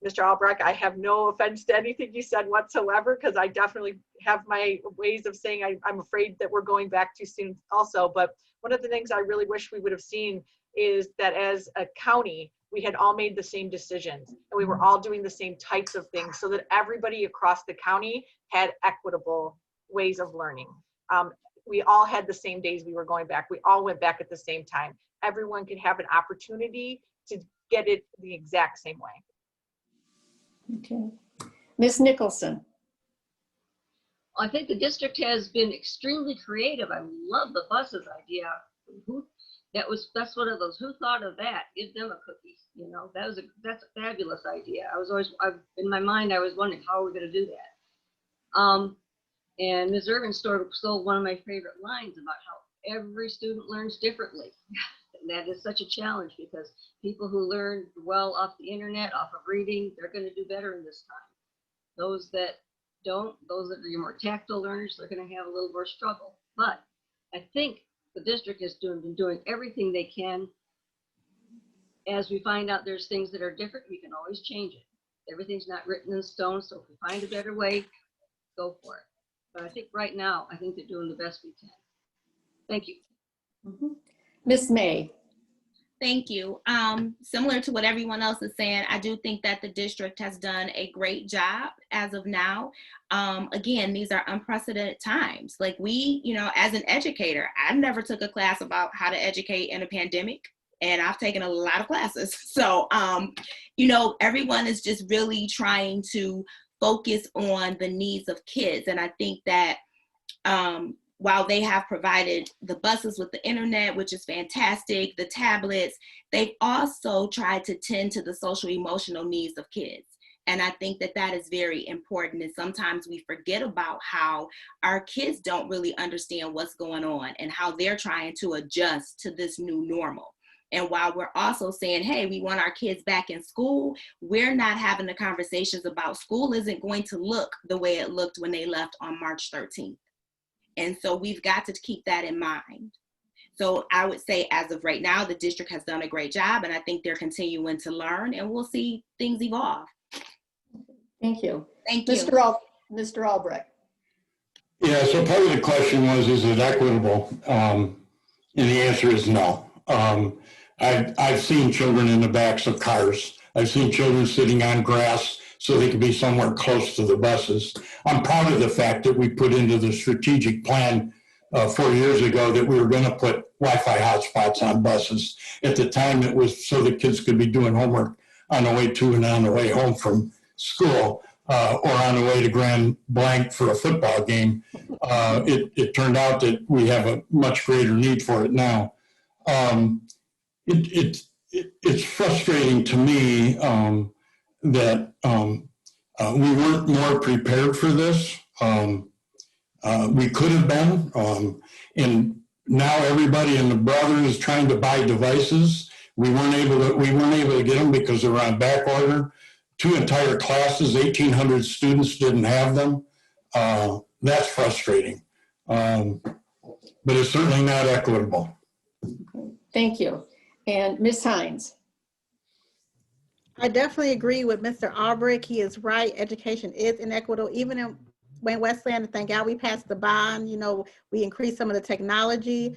Mr. Albrecht, I have no offense to anything you said whatsoever, because I definitely have my ways of saying I'm afraid that we're going back too soon also. But one of the things I really wish we would have seen is that as a county, we had all made the same decisions and we were all doing the same types of things so that everybody across the county had equitable ways of learning. We all had the same days we were going back. We all went back at the same time. Everyone could have an opportunity to get it the exact same way. Okay. Ms. Nicholson. I think the district has been extremely creative. I love the buses idea. That's one of those, who thought of that? Give them a cookie. You know, that's a fabulous idea. In my mind, I was wondering, how are we going to do that? And Ms. Irvin stole one of my favorite lines about how every student learns differently. That is such a challenge, because people who learn well off the internet, off of reading, they're going to do better in this time. Those that don't, those that are your more tactile learners, they're going to have a little more struggle. But I think the district has been doing everything they can. As we find out there's things that are different, we can always change it. Everything's not written in stone, so if we find a better way, go for it. But I think right now, I think they're doing the best we can. Thank you. Ms. May. Thank you. Similar to what everyone else is saying, I do think that the district has done a great job as of now. Again, these are unprecedented times. Like as an educator, I never took a class about how to educate in a pandemic, and I've taken a lot of classes. So, everyone is just really trying to focus on the needs of kids. And I think that while they have provided the buses with the internet, which is fantastic, the tablets, they've also tried to tend to the social emotional needs of kids. And I think that that is very important. And sometimes we forget about how our kids don't really understand what's going on and how they're trying to adjust to this new normal. And while we're also saying, hey, we want our kids back in school, we're not having the conversations about school isn't going to look the way it looked when they left on March 13th. And so we've got to keep that in mind. So I would say as of right now, the district has done a great job, and I think they're continuing to learn, and we'll see things evolve. Thank you. Thank you. Mr. Albrecht. Yeah, so part of the question was, is it equitable? And the answer is no. I've seen children in the backs of cars. I've seen children sitting on grass so they could be somewhere close to the buses. I'm proud of the fact that we put into the strategic plan 4 years ago that we were going to put Wi-Fi hotspots on buses. At the time, it was so the kids could be doing homework on the way to and on the way home from school, or on the way to Grand Blanc for a football game. It turned out that we have a much greater need for it now. It's frustrating to me that we weren't more prepared for this. We could have been, and now everybody and the brother is trying to buy devices. We weren't able to get them because they were on back order. 2 entire classes, 1,800 students didn't have them. That's frustrating, but it's certainly not equitable. Thank you. And Ms. Hines. I definitely agree with Mr. Albrecht. He is right. Education is inequitable. Even in Wayne-Westland, thank God we passed the bond. We increased some of the technology.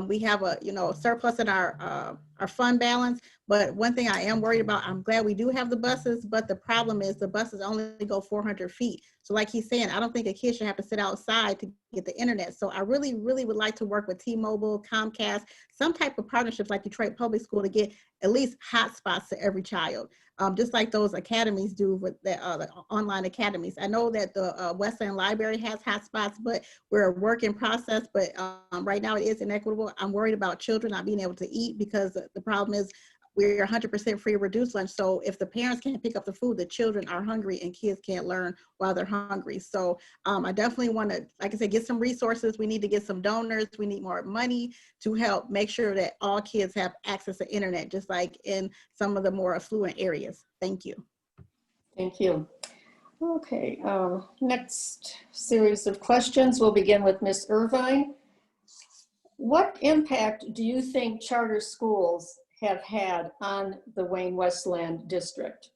We have a surplus in our fund balance. But one thing I am worried about, I'm glad we do have the buses, but the problem is the buses only go 400 feet. So like he's saying, I don't think a kid should have to sit outside to get the internet. So I really, really would like to work with T-Mobile, Comcast, some type of partnerships like Detroit Public School to get at least hotspots to every child. Just like those academies do with the online academies. I know that the Westland Library has hotspots, but we're a work in process. But right now it is inequitable. I'm worried about children not being able to eat because the problem is we're 100% free reduced lunch. So if the parents can't pick up the food, the children are hungry and kids can't learn while they're hungry. So I definitely want to, like I said, get some resources. We need to get some donors. We need more money to help make sure that all kids have access to internet, just like in some of the more affluent areas. Thank you. Thank you. Okay, next series of questions. We'll begin with Ms. Irvine. What impact do you think charter schools have had on the Wayne-Westland district?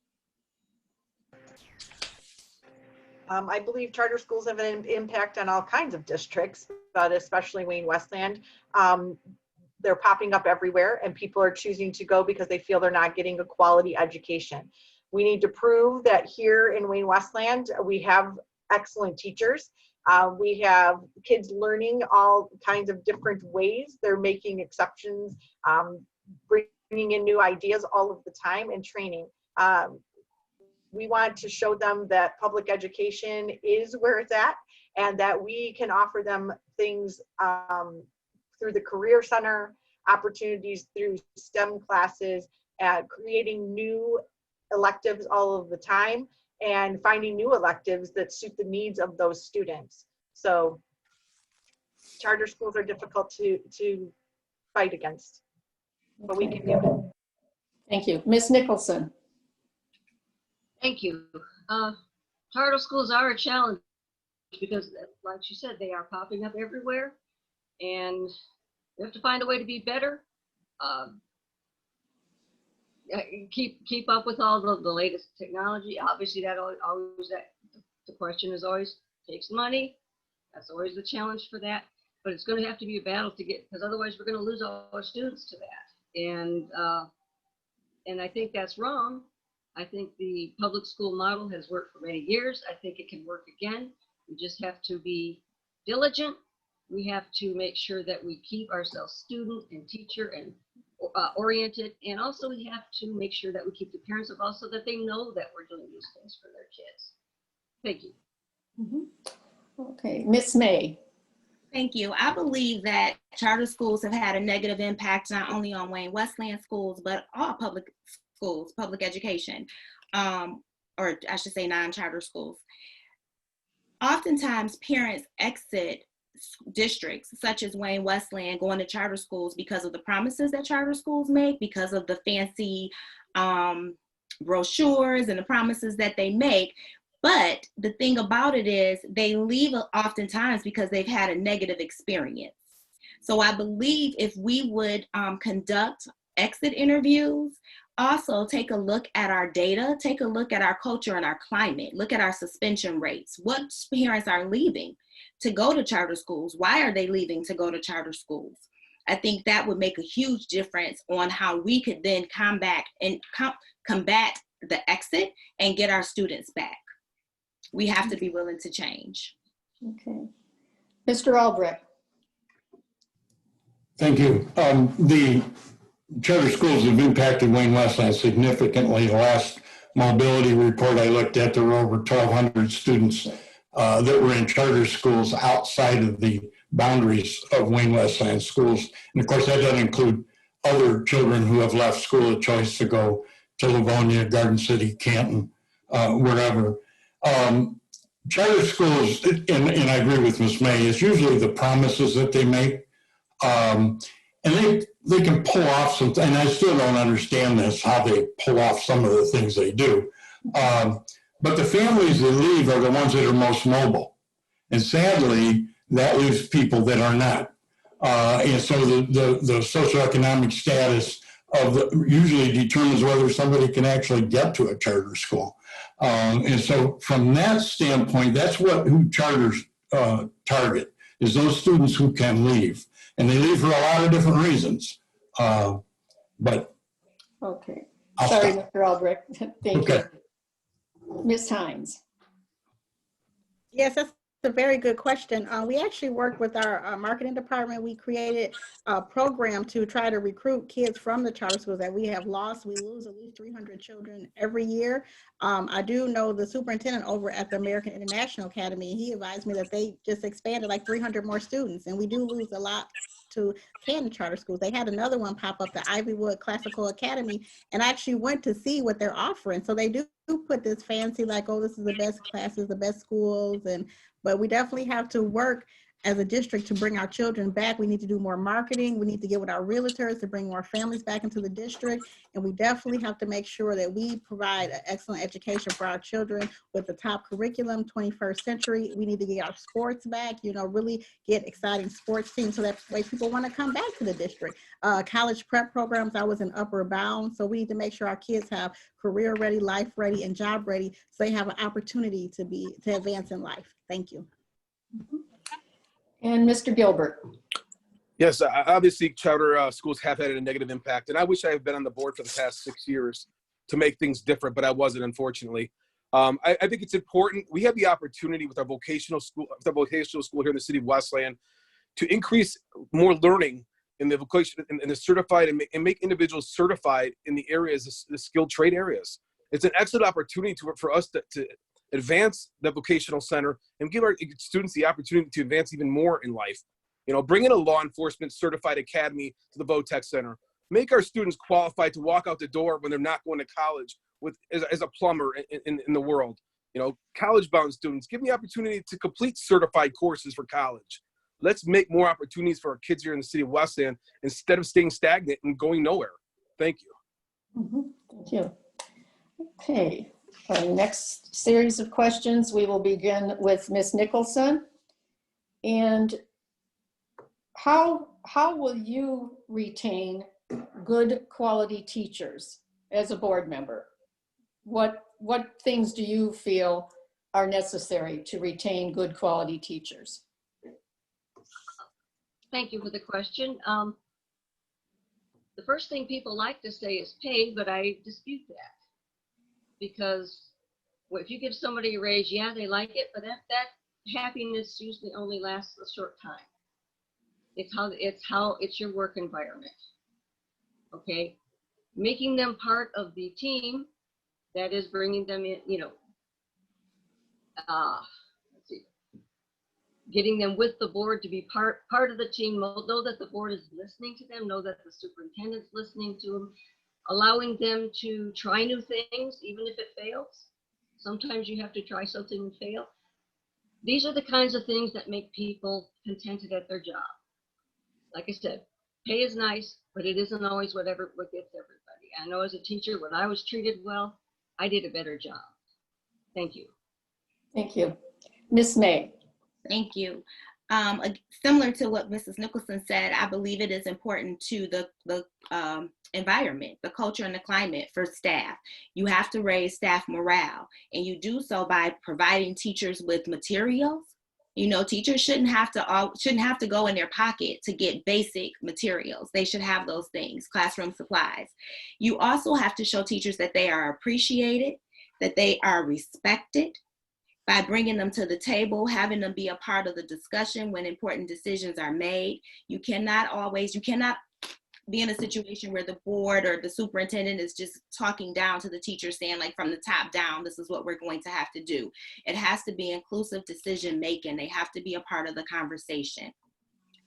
I believe charter schools have an impact on all kinds of districts, but especially Wayne-Westland. They're popping up everywhere and people are choosing to go because they feel they're not getting a quality education. We need to prove that here in Wayne-Westland, we have excellent teachers. We have kids learning all kinds of different ways. They're making exceptions, bringing in new ideas all of the time and training. We want to show them that public education is where it's at and that we can offer them things through the Career Center, opportunities through STEM classes, creating new electives all of the time and finding new electives that suit the needs of those students. So charter schools are difficult to fight against, but we can do it. Thank you. Ms. Nicholson. Thank you. Charter schools are a challenge because, like you said, they are popping up everywhere. And We have to find a way to be better. Keep up with all the latest technology. Obviously, the question is always takes money. That's always the challenge for that. But it's going to have to be a battle to get, because otherwise we're going to lose all our students to that. And I think that's wrong. I think the public school model has worked for many years. I think it can work again. We just have to be diligent. We have to make sure that we keep ourselves student and teacher and oriented. And also we have to make sure that we keep the parents involved so that they know that we're doing these things for their kids. Thank you. Mm-hmm. Okay, Miss May. Thank you. I believe that charter schools have had a negative impact not only on Wayne-Westland schools, but all public schools, public education, or I should say non-charter schools. Oftentimes, parents exit districts such as Wayne-Westland going to charter schools because of the promises that charter schools make, because of the fancy brochures and the promises that they make. But the thing about it is they leave oftentimes because they've had a negative experience. So I believe if we would conduct exit interviews, also take a look at our data, take a look at our culture and our climate, look at our suspension rates. What parents are leaving to go to charter schools? Why are they leaving to go to charter schools? I think that would make a huge difference on how we could then combat the exit and get our students back. We have to be willing to change. Okay. Mr. Albrecht. Thank you. The charter schools have impacted Wayne-Westland significantly. The last mobility report I looked at, there were over 1,200 students that were in charter schools outside of the boundaries of Wayne-Westland schools. And of course, that doesn't include other children who have left school of choice to go to Livonia, Garden City, Canton, wherever. Charter schools, and I agree with Ms. May, it's usually the promises that they make. And they can pull off some, and I still don't understand this, how they pull off some of the things they do. But the families that leave are the ones that are most mobile. And sadly, that leaves people that are not. And so the socioeconomic status usually determines whether somebody can actually get to a charter school. And so from that standpoint, that's who charters target, is those students who can leave. And they leave for a lot of different reasons. But Okay. I'll Sorry, stop. Mr. Albrecht. Thank Okay. you. Ms. Hines. Yes, that's a very good question. We actually worked with our marketing department. We created a program to try to recruit kids from the charter schools that we have lost. We lose at least 300 children every year. I do know the superintendent over at the American International Academy. He advised me that they just expanded like 300 more students, and we do lose a lot to Canton charter schools. They had another one pop up, the Ivywood Classical Academy, and I actually went to see what they're offering. So they do put this fancy, like, oh, this is the best classes, the best schools, but we definitely have to work as a district to bring our children back. We need to do more marketing. We need to get with our realtors to bring more families back into the district. And we definitely have to make sure that we provide an excellent education for our children with the top curriculum, 21st century. We need to get our sports back, really get exciting sports teams so that way people want to come back to the district. College prep programs, I was in upper bound. So we need to make sure our kids have career ready, life ready, and job ready, so they have an opportunity to advance in life. Thank you. And Mr. Gilbert. Yes, obviously charter schools have had a negative impact, and I wish I had been on the board for the past 6 years to make things different, but I wasn't, unfortunately. I think it's important. We have the opportunity with our vocational school here in the city of Westland to increase more learning in the vocation and the certified and make individuals certified in the areas, the skilled trade areas. It's an excellent opportunity for us to advance the vocational center and give our students the opportunity to advance even more in life. Bring in a law enforcement certified academy to the VOTEC Center. Make our students qualified to walk out the door when they're not going to college as a plumber in the world. College-bound students, give them the opportunity to complete certified courses for college. Let's make more opportunities for our kids here in the city of Westland instead of staying stagnant and going nowhere. Thank you. Mm-hmm. Thank you. Okay. Our next series of questions, we will begin with Ms. Nicholson. And how how will you retain good quality teachers as a board member? What things do you feel are necessary to retain good quality teachers? Thank you for the question. The first thing people like to say is pay, but I dispute that. Because if you give somebody a raise, yeah, they like it, but that happiness usually only lasts a short time. It's your work environment. Okay, making them part of the team, that is bringing them in, let's see, getting them with the board to be part of the team, know that the board is listening to them, know that the superintendent's listening to them, allowing them to try new things, even if it fails. Sometimes you have to try something and fail. These are the kinds of things that make people contented at their job. Like I said, pay is nice, but it isn't always what gets everybody. I know as a teacher, when I was treated well, I did a better job. Thank you. Thank you. Ms. May. Thank you. Similar to what Mrs. Nicholson said, I believe it is important to the environment, the culture and the climate for staff. You have to raise staff morale, and you do so by providing teachers with materials. Teachers shouldn't have to go in their pocket to get basic materials. They should have those things, classroom supplies. You also have to show teachers that they are appreciated, that they are respected, by bringing them to the table, having them be a part of the discussion when important decisions are made. You cannot be in a situation where the board or the superintendent is just talking down to the teacher, saying like from the top down, this is what we're going to have to do. It has to be inclusive decision making. They have to be a part of the conversation,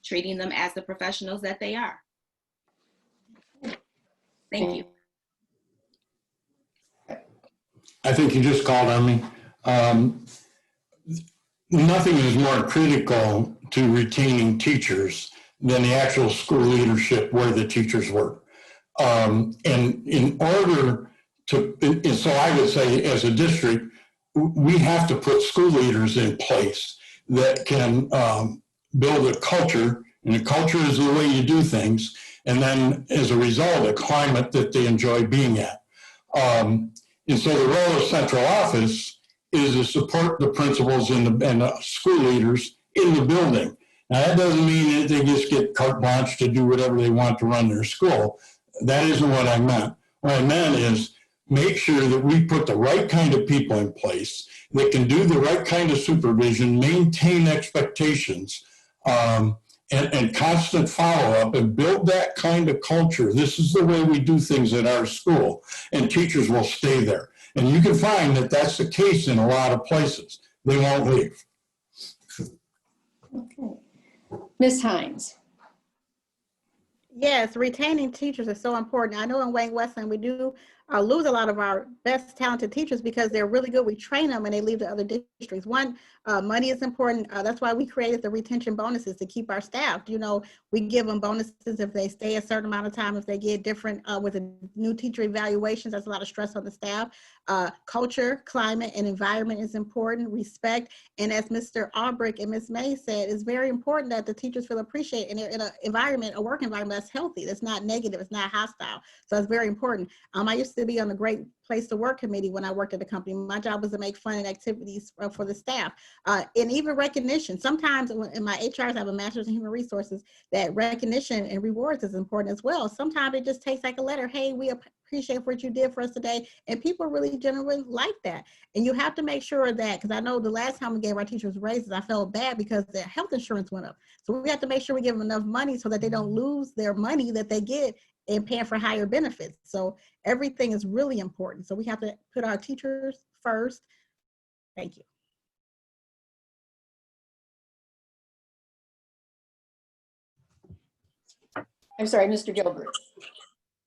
treating them as the professionals that they are. Thank you. I think you just called on me. Nothing is more critical to retaining teachers than the actual school leadership where the teachers work. And in order to, and so I would say as a district, we have to put school leaders in place that can build a culture, and a culture is the way you do things, and then as a result, a climate that they enjoy being at. And so the role of central office is to support the principals and the school leaders in the building. Now, that doesn't mean that they just get carte blanche to do whatever they want to run their school. That isn't what I meant. What I meant is make sure that we put the right kind of people in place that can do the right kind of supervision, maintain expectations, and constant follow-up, and build that kind of culture. This is the way we do things at our school, and teachers will stay there. And you can find that that's the case in a lot of places. They won't leave. Okay. Ms. Hines. Yes, retaining teachers is so important. I know in Wayne-Westland we do lose a lot of our best talented teachers because they're really good. We train them and they leave to other districts. One, money is important. That's why we created the retention bonuses to keep our staff. We give them bonuses if they stay a certain amount of time, if they get different with the new teacher evaluations. That's a lot of stress on the staff. Culture, climate, and environment is important. Respect. And as Mr. Albrecht and Ms. May said, it's very important that the teachers feel appreciated in an environment, a work environment that's healthy, that's not negative, it's not hostile. So it's very important. I used to be on the Great Place to Work committee when I worked at the company. My job was to make fun and activities for the staff, and even recognition. Sometimes in my HRs, I have a master's in human resources, that recognition and rewards is important as well. Sometimes it just takes like a letter. Hey, we appreciate what you did for us today. And people really genuinely like that. And you have to make sure that, because I know the last time we gave our teachers raises, I felt bad because their health insurance went up. So we have to make sure we give them enough money so that they don't lose their money that they get in paying for higher benefits. So everything is really important. So we have to put our teachers first. Thank you. I'm sorry, Mr. Gilbert.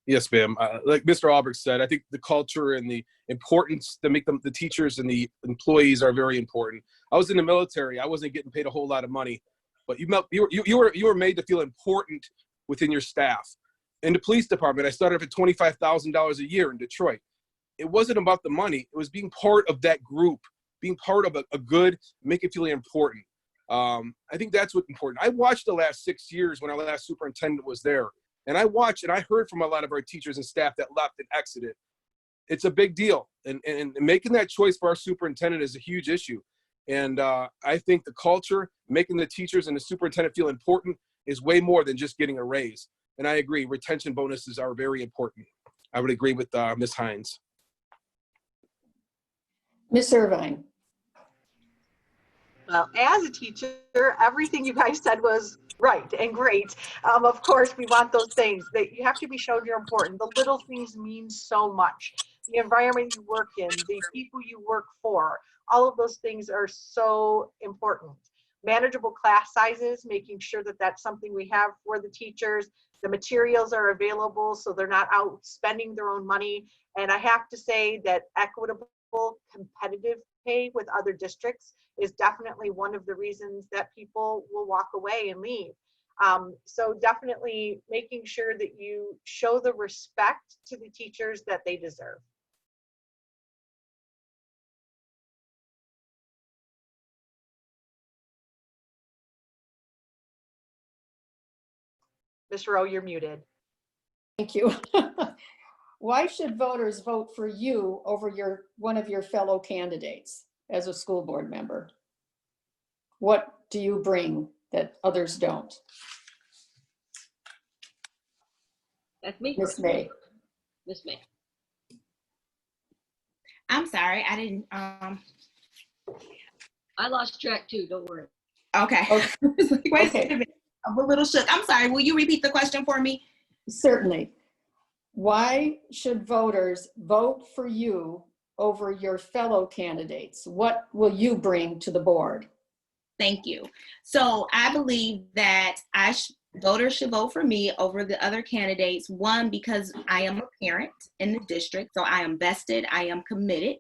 Yes, ma'am. Like Mr. Albrecht said, I think the culture and the importance to make them, the teachers and the employees are very important. I was in the military. I wasn't getting paid a whole lot of money, but you were made to feel important within your staff. In the police department, I started off at $25,000 a year in Detroit. It wasn't about the money. It was being part of that group, being part of a good, make it feel important. I think that's what's important. I watched the last 6 years when our last superintendent was there, and I watched and I heard from a lot of our teachers and staff that left and exited. It's a big deal, and making that choice for our superintendent is a huge issue. And I think the culture, making the teachers and the superintendent feel important is way more than just getting a raise. And I agree, retention bonuses are very important. I would agree with Ms. Hines. Ms. Irvine. Well, as a teacher, everything you guys said was right and great. Of course, we want those things that you have to be shown you're important. The little things mean so much. The environment you work in, the people you work for, all of those things are so important. Manageable class sizes, making sure that that's something we have for the teachers. The materials are available so they're not out spending their own money. And I have to say that equitable, competitive pay with other districts is definitely one of the reasons that people will walk away and leave. So definitely making sure that you show the respect to the teachers that they deserve. Ms. Rowe, you're muted. Thank you. Why should voters vote for you over one of your fellow candidates as a school board member? What do you bring that others don't? That's me. Ms. May. Miss May. I'm sorry, I didn't, I lost track too, don't worry. okay. Okay. Wait Okay. a minute, I'm a little shook. I'm sorry, will you repeat the question for me? Certainly. Why should voters vote for you over your fellow candidates? What will you bring to the board? Thank you. So I believe that voters should vote for me over the other candidates. One, because I am a parent in the district, so I am vested, I am committed.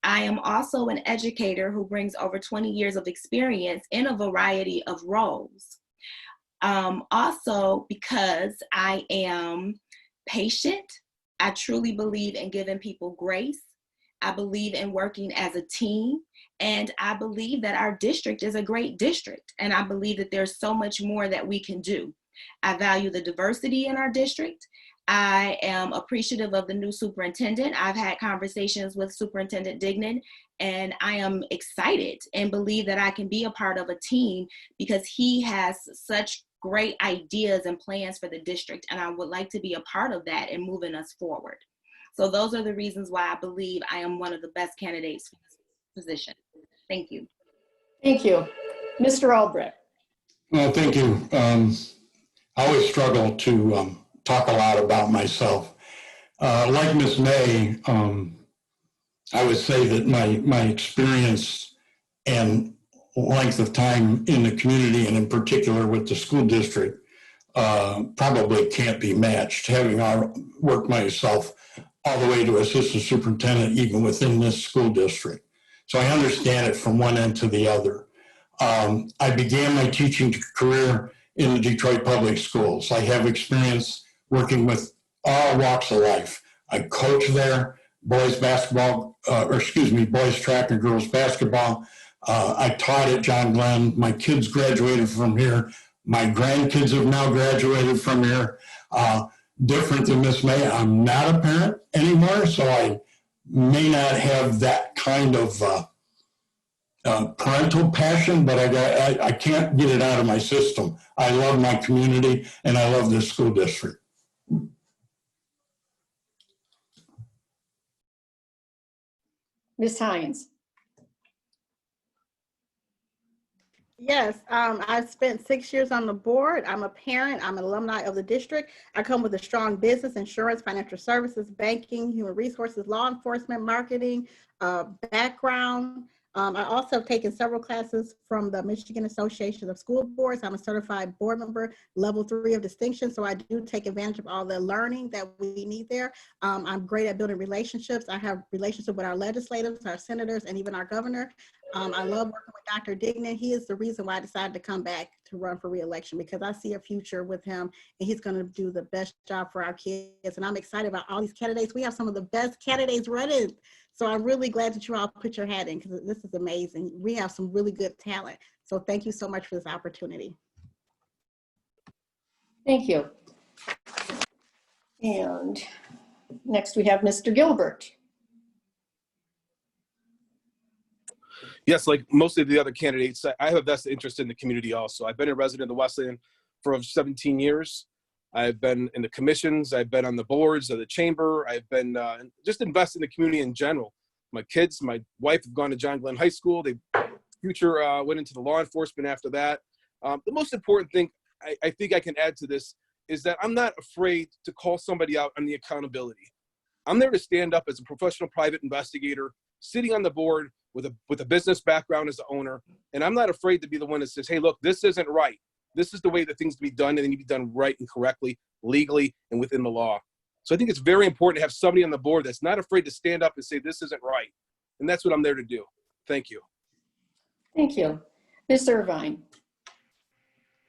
I am also an educator who brings over 20 years of experience in a variety of roles. Also, because I am patient, I truly believe in giving people grace. I believe in working as a team. And I believe that our district is a great district. And I believe that there's so much more that we can do. I value the diversity in our district. I am appreciative of the new superintendent. I've had conversations with Superintendent Dignan, and I am excited and believe that I can be a part of a team because he has such great ideas and plans for the district. And I would like to be a part of that and moving us forward. So those are the reasons why I believe I am one of the best candidates for this position. Thank you. Thank you. Mr. Albrecht. Well, thank you. I always struggle to talk a lot about myself. Like Ms. May, I would say that my experience and length of time in the community, and in particular with the school district, probably can't be matched, having worked myself all the way to assistant superintendent, even within this school district. So I understand it from one end to the other. I began my teaching career in the Detroit Public Schools. I have experience working with all walks of life. I coach there, boys basketball, boys track and girls basketball. I taught at John Glenn. My kids graduated from here. My grandkids have now graduated from here. Different than Miss May, I'm not a parent anymore, so I may not have that kind of parental passion, but I can't get it out of my system. I love my community and I love this school district. Ms. Hines. Yes, I've spent 6 years on the board. I'm a parent. I'm an alumni of the district. I come with a strong business, insurance, financial services, banking, human resources, law enforcement, marketing background. I also have taken several classes from the Michigan Association of School Boards. I'm a certified board member, level 3 of distinction. So I do take advantage of all the learning that we need there. I'm great at building relationships. I have relationships with our legislators, our senators, and even our governor. I love working with Dr. Dignan. He is the reason why I decided to come back to run for re-election, because I see a future with him and he's going to do the best job for our kids. And I'm excited about all these candidates. We have some of the best candidates running. So I'm really glad that you all put your hat in, because this is amazing. We have some really good talent. So thank you so much for this opportunity. Thank you. And next we have Mr. Gilbert. Yes, like most of the other candidates, I have a vested interest in the community also. I've been a resident of Westland for over 17 years. I've been in the commissions. I've been on the boards of the chamber. I've been just invested in the community in general. My kids, my wife have gone to John Glenn High School. They future went into the law enforcement after that. The most important thing I think I can add to this is that I'm not afraid to call somebody out on the accountability. I'm there to stand up as a professional private investigator, sitting on the board with a business background as the owner, and I'm not afraid to be the one that says, hey, look, this isn't right. This is the way that things to be done, and they need to be done right and correctly, legally, and within the law. So I think it's very important to have somebody on the board that's not afraid to stand up and say, this isn't right. And that's what I'm there to do. Thank you. Thank you. Ms. Irvine.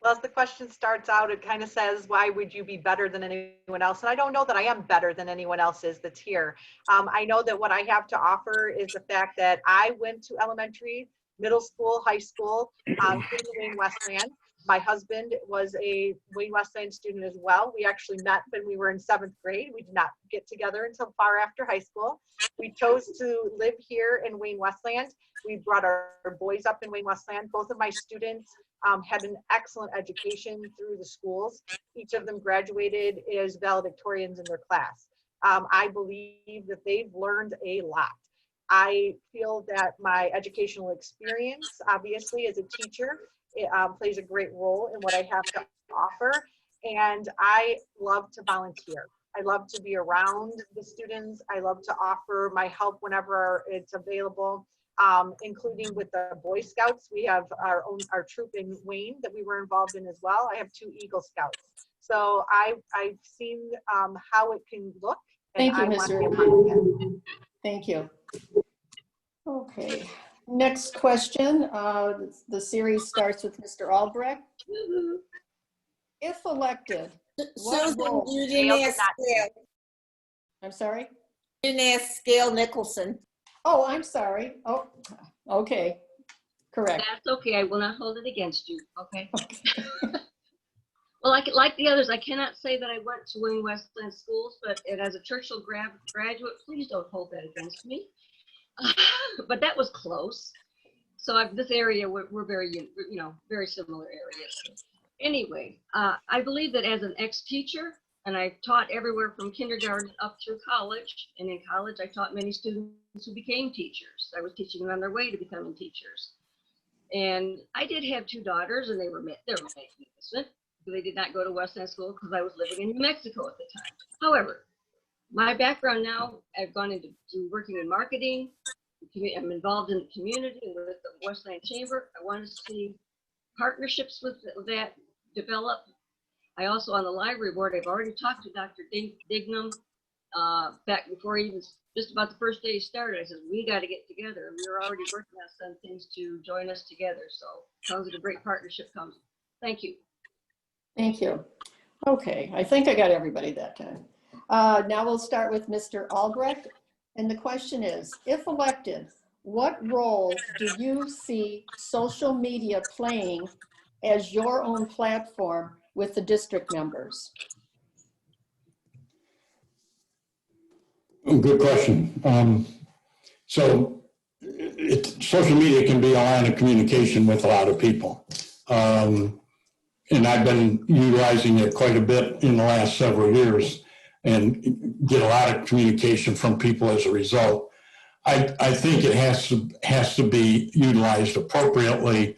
Well, as the question starts out, it kind of says, why would you be better than anyone else? And I don't know that I am better than anyone else is that's here. I know that what I have to offer is the fact that I went to elementary, middle school, high school, here in Wayne-Westland. My husband was a Wayne-Westland student as well. We actually met when we were in 7th grade. We did not get together until far after high school. We chose to live here in Wayne-Westland. We brought our boys up in Wayne-Westland. Both of my students had an excellent education through the schools. Each of them graduated as valedictorians in their class. I believe that they've learned a lot. I feel that my educational experience, obviously as a teacher, plays a great role in what I have to offer. And I love to volunteer. I love to be around the students. I love to offer my help whenever it's available. Including with the Boy Scouts. We have our troop in Wayne that we were involved in as well. I have 2 Eagle Scouts. So I've seen how it can look. And Thank you, Ms. Irvine. Thank you. Okay, next question. The series starts with Mr. Albrecht. If elected, what Susan, role? you didn't ask Gayle. I'm sorry? You didn't ask Gayle Nicholson. Oh, I'm sorry. Oh, okay. Correct. That's okay. I will not hold it against you. Okay. Well, like the others, I cannot say that I went to Wayne-Westland schools, but as a Churchill graduate, please don't hold that against me. But that was close. So this area, we're very, very similar areas. Anyway, I believe that as an ex-teacher, and I've taught everywhere from kindergarten up through college. And in college, I taught many students who became teachers. I was teaching them on their way to becoming teachers. And I did have 2 daughters, and they were magnificent. They did not go to Westland School because I was living in New Mexico at the time. However, my background now, I've gone into working in marketing. I'm involved in the community with the Westland Chamber. I want to see partnerships with that develop. I also, on the library board, I've already talked to Dr. Dignan back before even just about the first day he started. I said, we got to get together. We were already working on some things to join us together. So sounds like a great partnership comes. Thank you. Thank you. Okay, I think I got everybody that time. Now we'll start with Mr. Albrecht. And the question is, if elected, what role do you see social media playing as your own platform with the district members? Good question. So social media can be a line of communication with a lot of people. And I've been utilizing it quite a bit in the last several years and get a lot of communication from people as a result. I think it has to be utilized appropriately.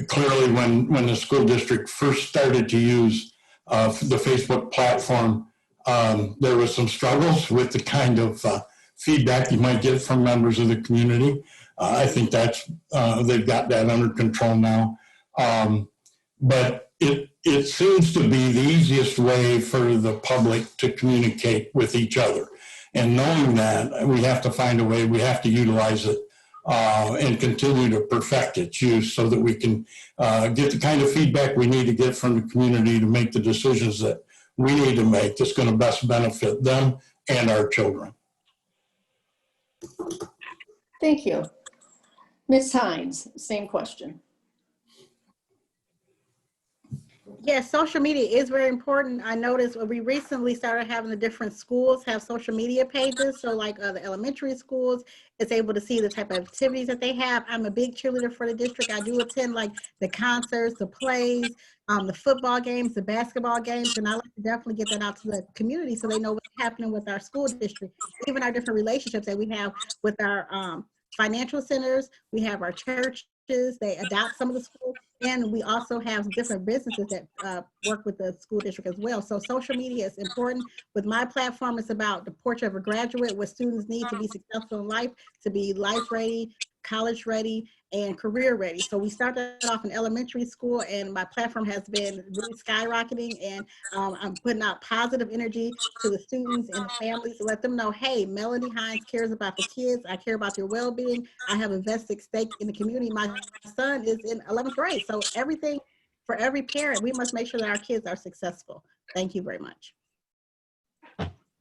Clearly, when the school district first started to use the Facebook platform, there was some struggles with the kind of feedback you might get from members of the community. I think they've got that under control now. But it seems to be the easiest way for the public to communicate with each other. And knowing that, we have to find a way, we have to utilize it and continue to perfect its use so that we can get the kind of feedback we need to get from the community to make the decisions that we need to make that's going to best benefit them and our children. Thank you. Ms. Hines, same question. Yes, social media is very important. I noticed we recently started having the different schools have social media pages. So like the elementary schools, it's able to see the type of activities that they have. I'm a big cheerleader for the district. I do attend like the concerts, the plays, the football games, the basketball games, and I like to definitely get that out to the community so they know what's happening with our school district, even our different relationships that we have with our financial centers. We have our churches, they adopt some of the schools. And we also have different businesses that work with the school district as well. So social media is important. With my platform, it's about the portrait of a graduate, what students need to be successful in life, to be life ready, college ready, and career ready. So we started off in elementary school, and my platform has been really skyrocketing, and I'm putting out positive energy to the students and the families to let them know, hey, Melandie Hines cares about the kids. I care about their well-being. I have a vested stake in the community. My son is in 11th grade. So everything for every parent, we must make sure that our kids are successful. Thank you very much.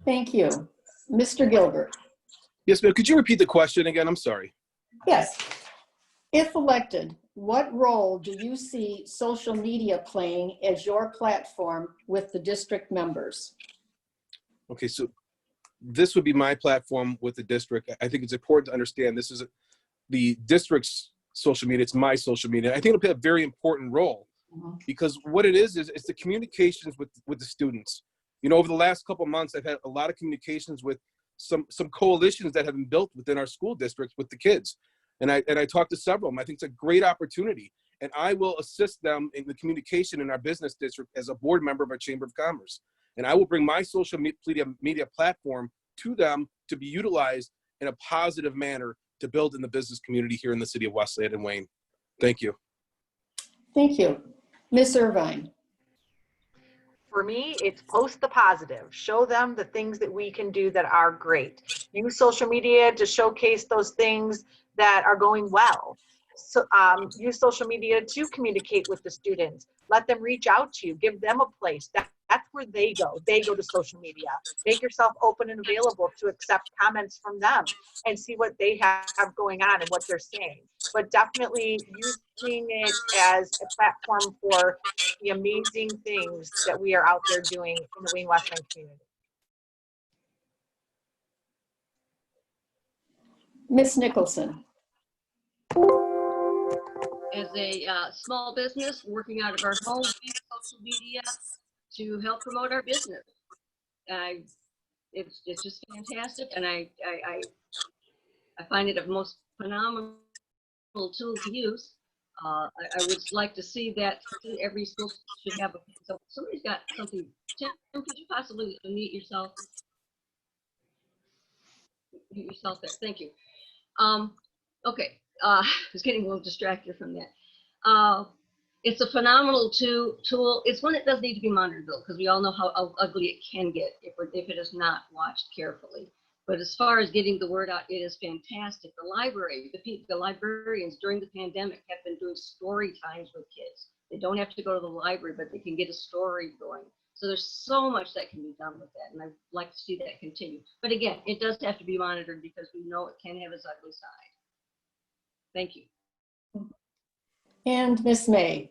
Thank you. Mr. Gilbert. Yes, ma'am. Could you repeat the question again? I'm sorry. Yes. If elected, what role do you see social media playing as your platform with the district members? Okay, so this would be my platform with the district. I think it's important to understand this is the district's social media. It's my social media. I think it'll play a very important role because what it is it's the communications with the students. You know, over the last couple of months, I've had a lot of communications with some coalitions that have been built within our school districts with the kids. And I talked to several of them. I think it's a great opportunity. And I will assist them in the communication in our business district as a board member of our Chamber of Commerce. And I will bring my social media platform to them to be utilized in a positive manner to build in the business community here in the city of Westland and Wayne. Thank you. Thank you. Ms. Irvine. For me, it's post the positive. Show them the things that we can do that are great. Use social media to showcase those things that are going well. So use social media to communicate with the students. Let them reach out to you. Give them a place. That's where they go. They go to social media. Make yourself open and available to accept comments from them and see what they have going on and what they're saying. But definitely using it as a platform for the amazing things that we are out there doing in the Wayne-Westland community. Ms. Nicholson. As a small business working out of our home, we use social media to help promote our business. It's just fantastic, and I find it a most phenomenal tool to use. I would like to see that every school should have a. So somebody's got something. Tim, could you possibly unmute yourself? Mute yourself there. Thank you. Okay. I was getting a little distracted from that. It's a phenomenal tool. It's one that does need to be monitored though, because we all know how ugly it can get if it is not watched carefully. But as far as getting the word out, it is fantastic. The library, the librarians during the pandemic have been doing story times with kids. They don't have to go to the library, but they can get a story going. So there's so much that can be done with that, and I'd like to see that continue. But again, it does have to be monitored because we know it can have its ugly side. Thank you. And Ms. May.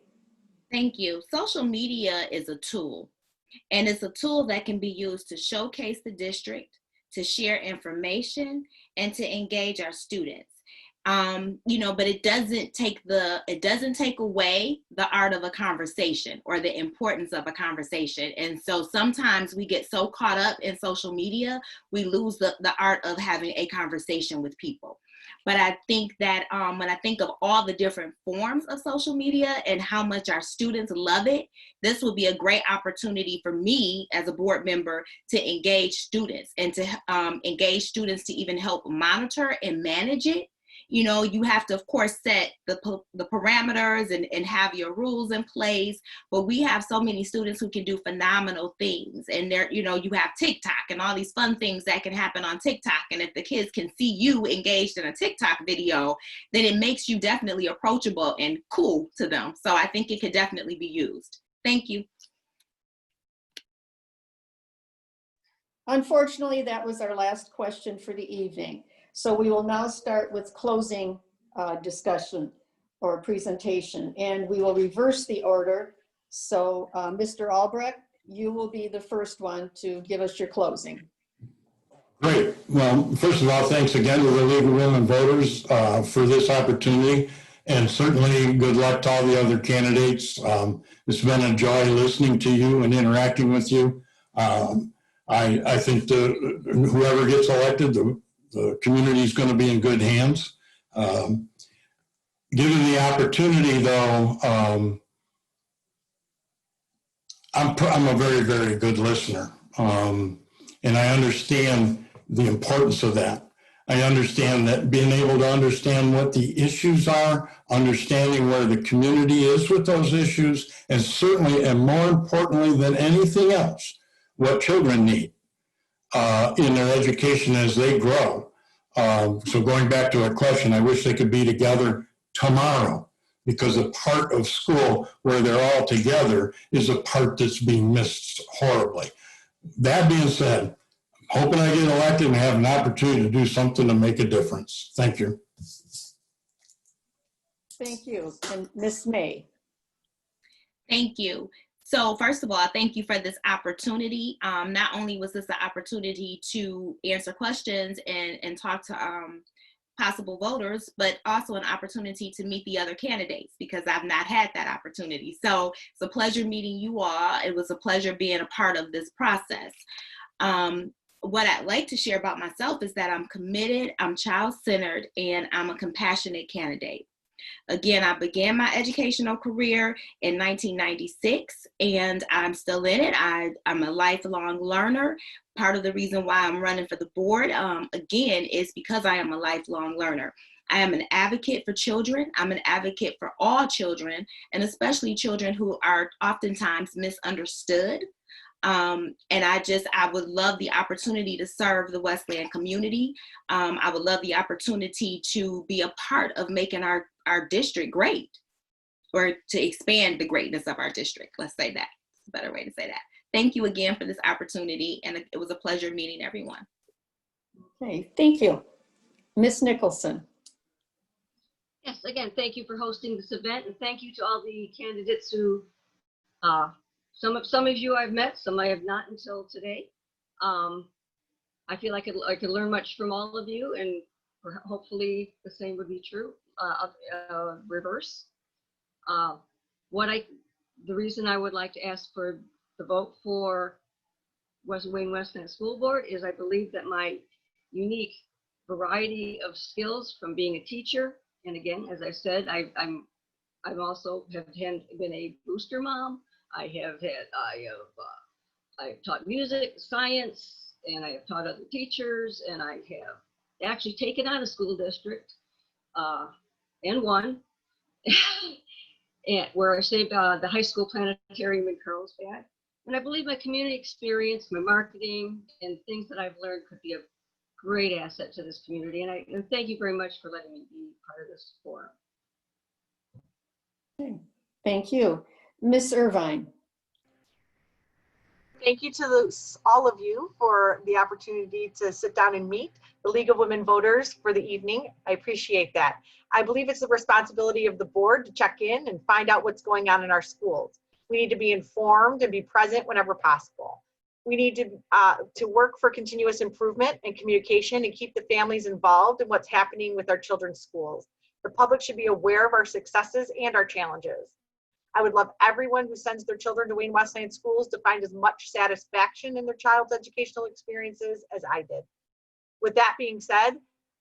Thank you. Social media is a tool, and it's a tool that can be used to showcase the district, to share information, and to engage our students. You know, but it doesn't take away the art of a conversation or the importance of a conversation. And so sometimes we get so caught up in social media, we lose the art of having a conversation with people. But I think that when I think of all the different forms of social media and how much our students love it, this will be a great opportunity for me as a board member to engage students and to engage students to even help monitor and manage it You know, you have to, of course, set the parameters and have your rules in place. But we have so many students who can do phenomenal things. And there, you know, you have TikTok and all these fun things that can happen on TikTok. And if the kids can see you engaged in a TikTok video, then it makes you definitely approachable and cool to them. So I think it could definitely be used. Thank you. Unfortunately, that was our last question for the evening. So we will now start with closing discussion or presentation, and we will reverse the order. So Mr. Albrecht, you will be the first one to give us your closing. Great. Well, first of all, thanks again to the League of Women Voters for this opportunity, and certainly good luck to all the other candidates. It's been a joy listening to you and interacting with you. I think whoever gets elected, the community is going to be in good hands. Given the opportunity, though, I'm a very, very good listener, and I understand the importance of that. I understand that being able to understand what the issues are, understanding where the community is with those issues, and certainly, and more importantly than anything else, what children need in their education as they grow. So going back to a question, I wish they could be together tomorrow, because a part of school where they're all together is a part that's being missed horribly. That being said, hoping I get elected and have an opportunity to do something to make a difference. Thank you. Thank you. And Ms. May. Thank you. So first of all, thank you for this opportunity. Not only was this an opportunity to answer questions and talk to possible voters, but also an opportunity to meet the other candidates, because I've not had that opportunity. So it's a pleasure meeting you all. It was a pleasure being a part of this process. What I'd like to share about myself is that I'm committed, I'm child-centered, and I'm a compassionate candidate. Again, I began my educational career in 1996, and I'm still in it. I'm a lifelong learner. Part of the reason why I'm running for the board, again, is because I am a lifelong learner. I am an advocate for children. I'm an advocate for all children, and especially children who are oftentimes misunderstood. And I would love the opportunity to serve the Westland community. I would love the opportunity to be a part of making our district great, or to expand the greatness of our district. Let's say that. It's a better way to say that. Thank you again for this opportunity, and it was a pleasure meeting everyone. Okay, thank you. Ms. Nicholson. Yes, again, thank you for hosting this event, and thank you to all the candidates who, some of you I've met, some I have not until today. I feel like I could learn much from all of you, and hopefully the same would be true, reverse. The reason I would like to ask for the vote for Wayne-Westland School Board is I believe that my unique variety of skills from being a teacher, and again, as I said, I've also been a booster mom. I have taught music, science, and I have taught other teachers, and I have actually taken on a school district and won, and where I saved the high school planetarium in Carlsbad. And I believe my community experience, my marketing, and things that I've learned could be a great asset to this community. And thank you very much for letting me be part of this forum. Okay. Thank you. Ms. Irvine. Thank you to all of you for the opportunity to sit down and meet the League of Women Voters for the evening. I appreciate that. I believe it's the responsibility of the board to check in and find out what's going on in our schools. We need to be informed and be present whenever possible. We need to work for continuous improvement and communication and keep the families involved in what's happening with our children's schools. The public should be aware of our successes and our challenges. I would love everyone who sends their children to Wayne-Westland schools to find as much satisfaction in their child's educational experiences as I did. With that being said,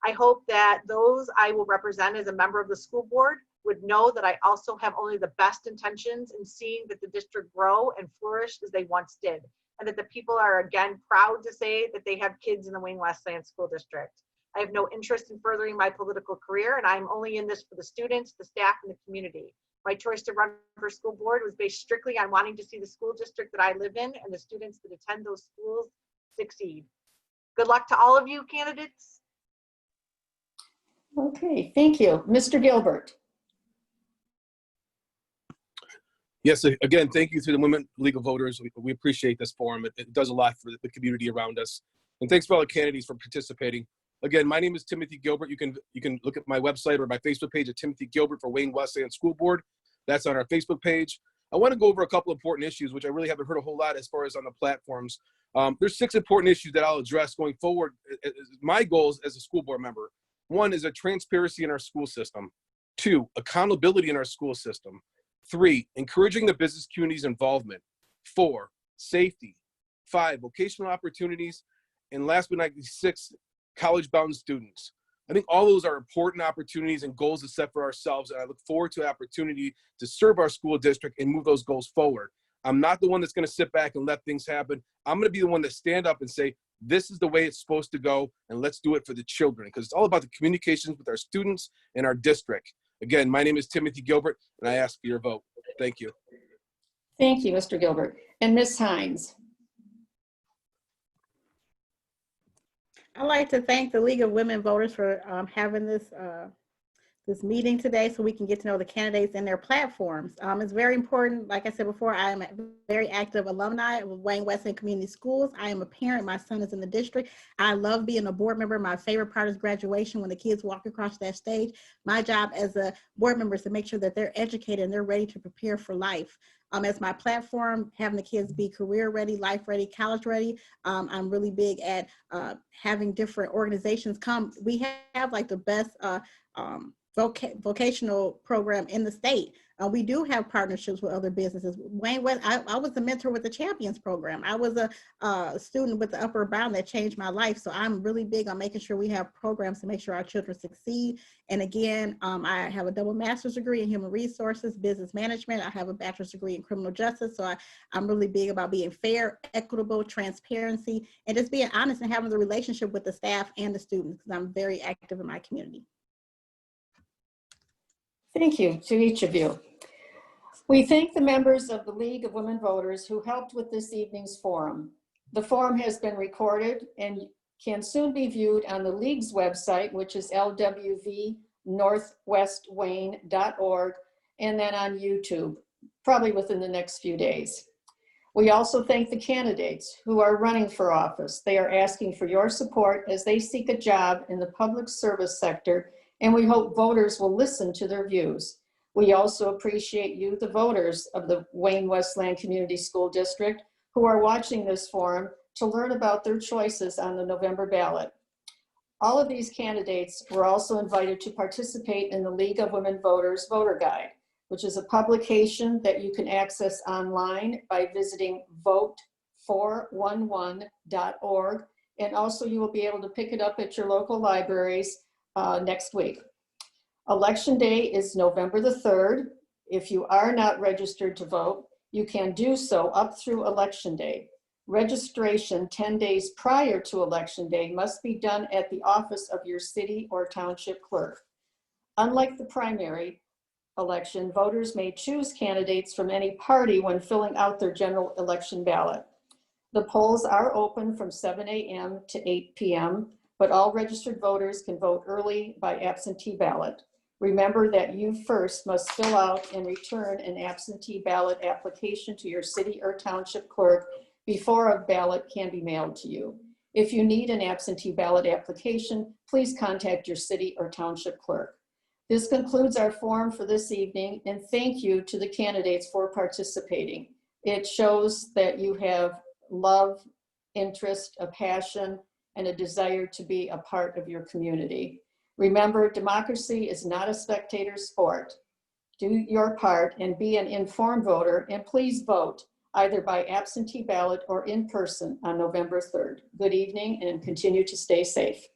I hope that those I will represent as a member of the school board would know that I also have only the best intentions in seeing that the district grow and flourish as they once did, and that the people are again proud to say that they have kids in the Wayne-Westland School District. I have no interest in furthering my political career, and I'm only in this for the students, the staff, and the community. My choice to run for school board was based strictly on wanting to see the school district that I live in and the students that attend those schools succeed. Good luck to all of you candidates. Okay, thank you. Mr. Gilbert. Yes, again, thank you to the Women League of Voters. We appreciate this forum. It does a lot for the community around us. And thanks for all the candidates for participating. Again, my name is Timothy Gilbert. You can look at my website or my Facebook page at Timothy Gilbert for Wayne-Westland School Board. That's on our Facebook page. I want to go over a couple important issues, which I really haven't heard a whole lot as far as on the platforms. There's 6 important issues that I'll address going forward. My goals as a school board member. 1 is a transparency in our school system. 2, accountability in our school system. 3, encouraging the business community's involvement. 4, safety. 5, vocational opportunities. And last but not least, 6, college-bound students. I think all those are important opportunities and goals to set for ourselves, and I look forward to the opportunity to serve our school district and move those goals forward. I'm not the one that's going to sit back and let things happen. I'm going to be the one to stand up and say, this is the way it's supposed to go, and let's do it for the children, because it's all about the communications with our students and our district. Again, my name is Timothy Gilbert, and I ask for your vote. Thank you. Thank you, Mr. Gilbert. And Ms. Hines. I'd like to thank the League of Women Voters for having this meeting today so we can get to know the candidates and their platforms. It's very important. Like I said before, I am a very active alumni of Wayne-Westland Community Schools. I am a parent. My son is in the district. I love being a board member. My favorite part is graduation when the kids walk across that stage. My job as a board member is to make sure that they're educated and they're ready to prepare for life. As my platform, having the kids be career ready, life ready, college ready. I'm really big at having different organizations come. We have like the best vocational program in the state. We do have partnerships with other businesses. I was a mentor with the Champions program. I was a student with the Upper Bound that changed my life. So I'm really big on making sure we have programs to make sure our children succeed. And again, I have a double master's degree in human resources, business management. I have a bachelor's degree in criminal justice. So I'm really big about being fair, equitable, transparency, and just being honest and having the relationship with the staff and the students, because I'm very active in my community. Thank you to each of you. We thank the members of the League of Women Voters who helped with this evening's forum. The forum has been recorded and can soon be viewed on the League's website, which is lwvnorthwestwayne.org, and then on YouTube, probably within the next few days. We also thank the candidates who are running for office. They are asking for your support as they seek a job in the public service sector, and we hope voters will listen to their views. We also appreciate you, the voters of the Wayne-Westland Community School District, who are watching this forum to learn about their choices on the November ballot. All of these candidates were also invited to participate in the League of Women Voters Voter Guide, which is a publication that you can access online by visiting vote411.org. And also you will be able to pick it up at your local libraries next week. Election day is November the 3rd. If you are not registered to vote, you can do so up through Election Day. Registration 10 days prior to Election Day must be done at the office of your city or township clerk. Unlike the primary election, voters may choose candidates from any party when filling out their general election ballot. The polls are open from 7 a.m. to 8 p.m., but all registered voters can vote early by absentee ballot. Remember that you first must fill out and return an absentee ballot application to your city or township clerk before a ballot can be mailed to you. If you need an absentee ballot application, please contact your city or township clerk. This concludes our forum for this evening, and thank you to the candidates for participating. It shows that you have love, interest, a passion, and a desire to be a part of your community. Remember, democracy is not a spectator sport. Do your part and be an informed voter, and please vote either by absentee ballot or in person on November 3rd. Good evening and continue to stay safe.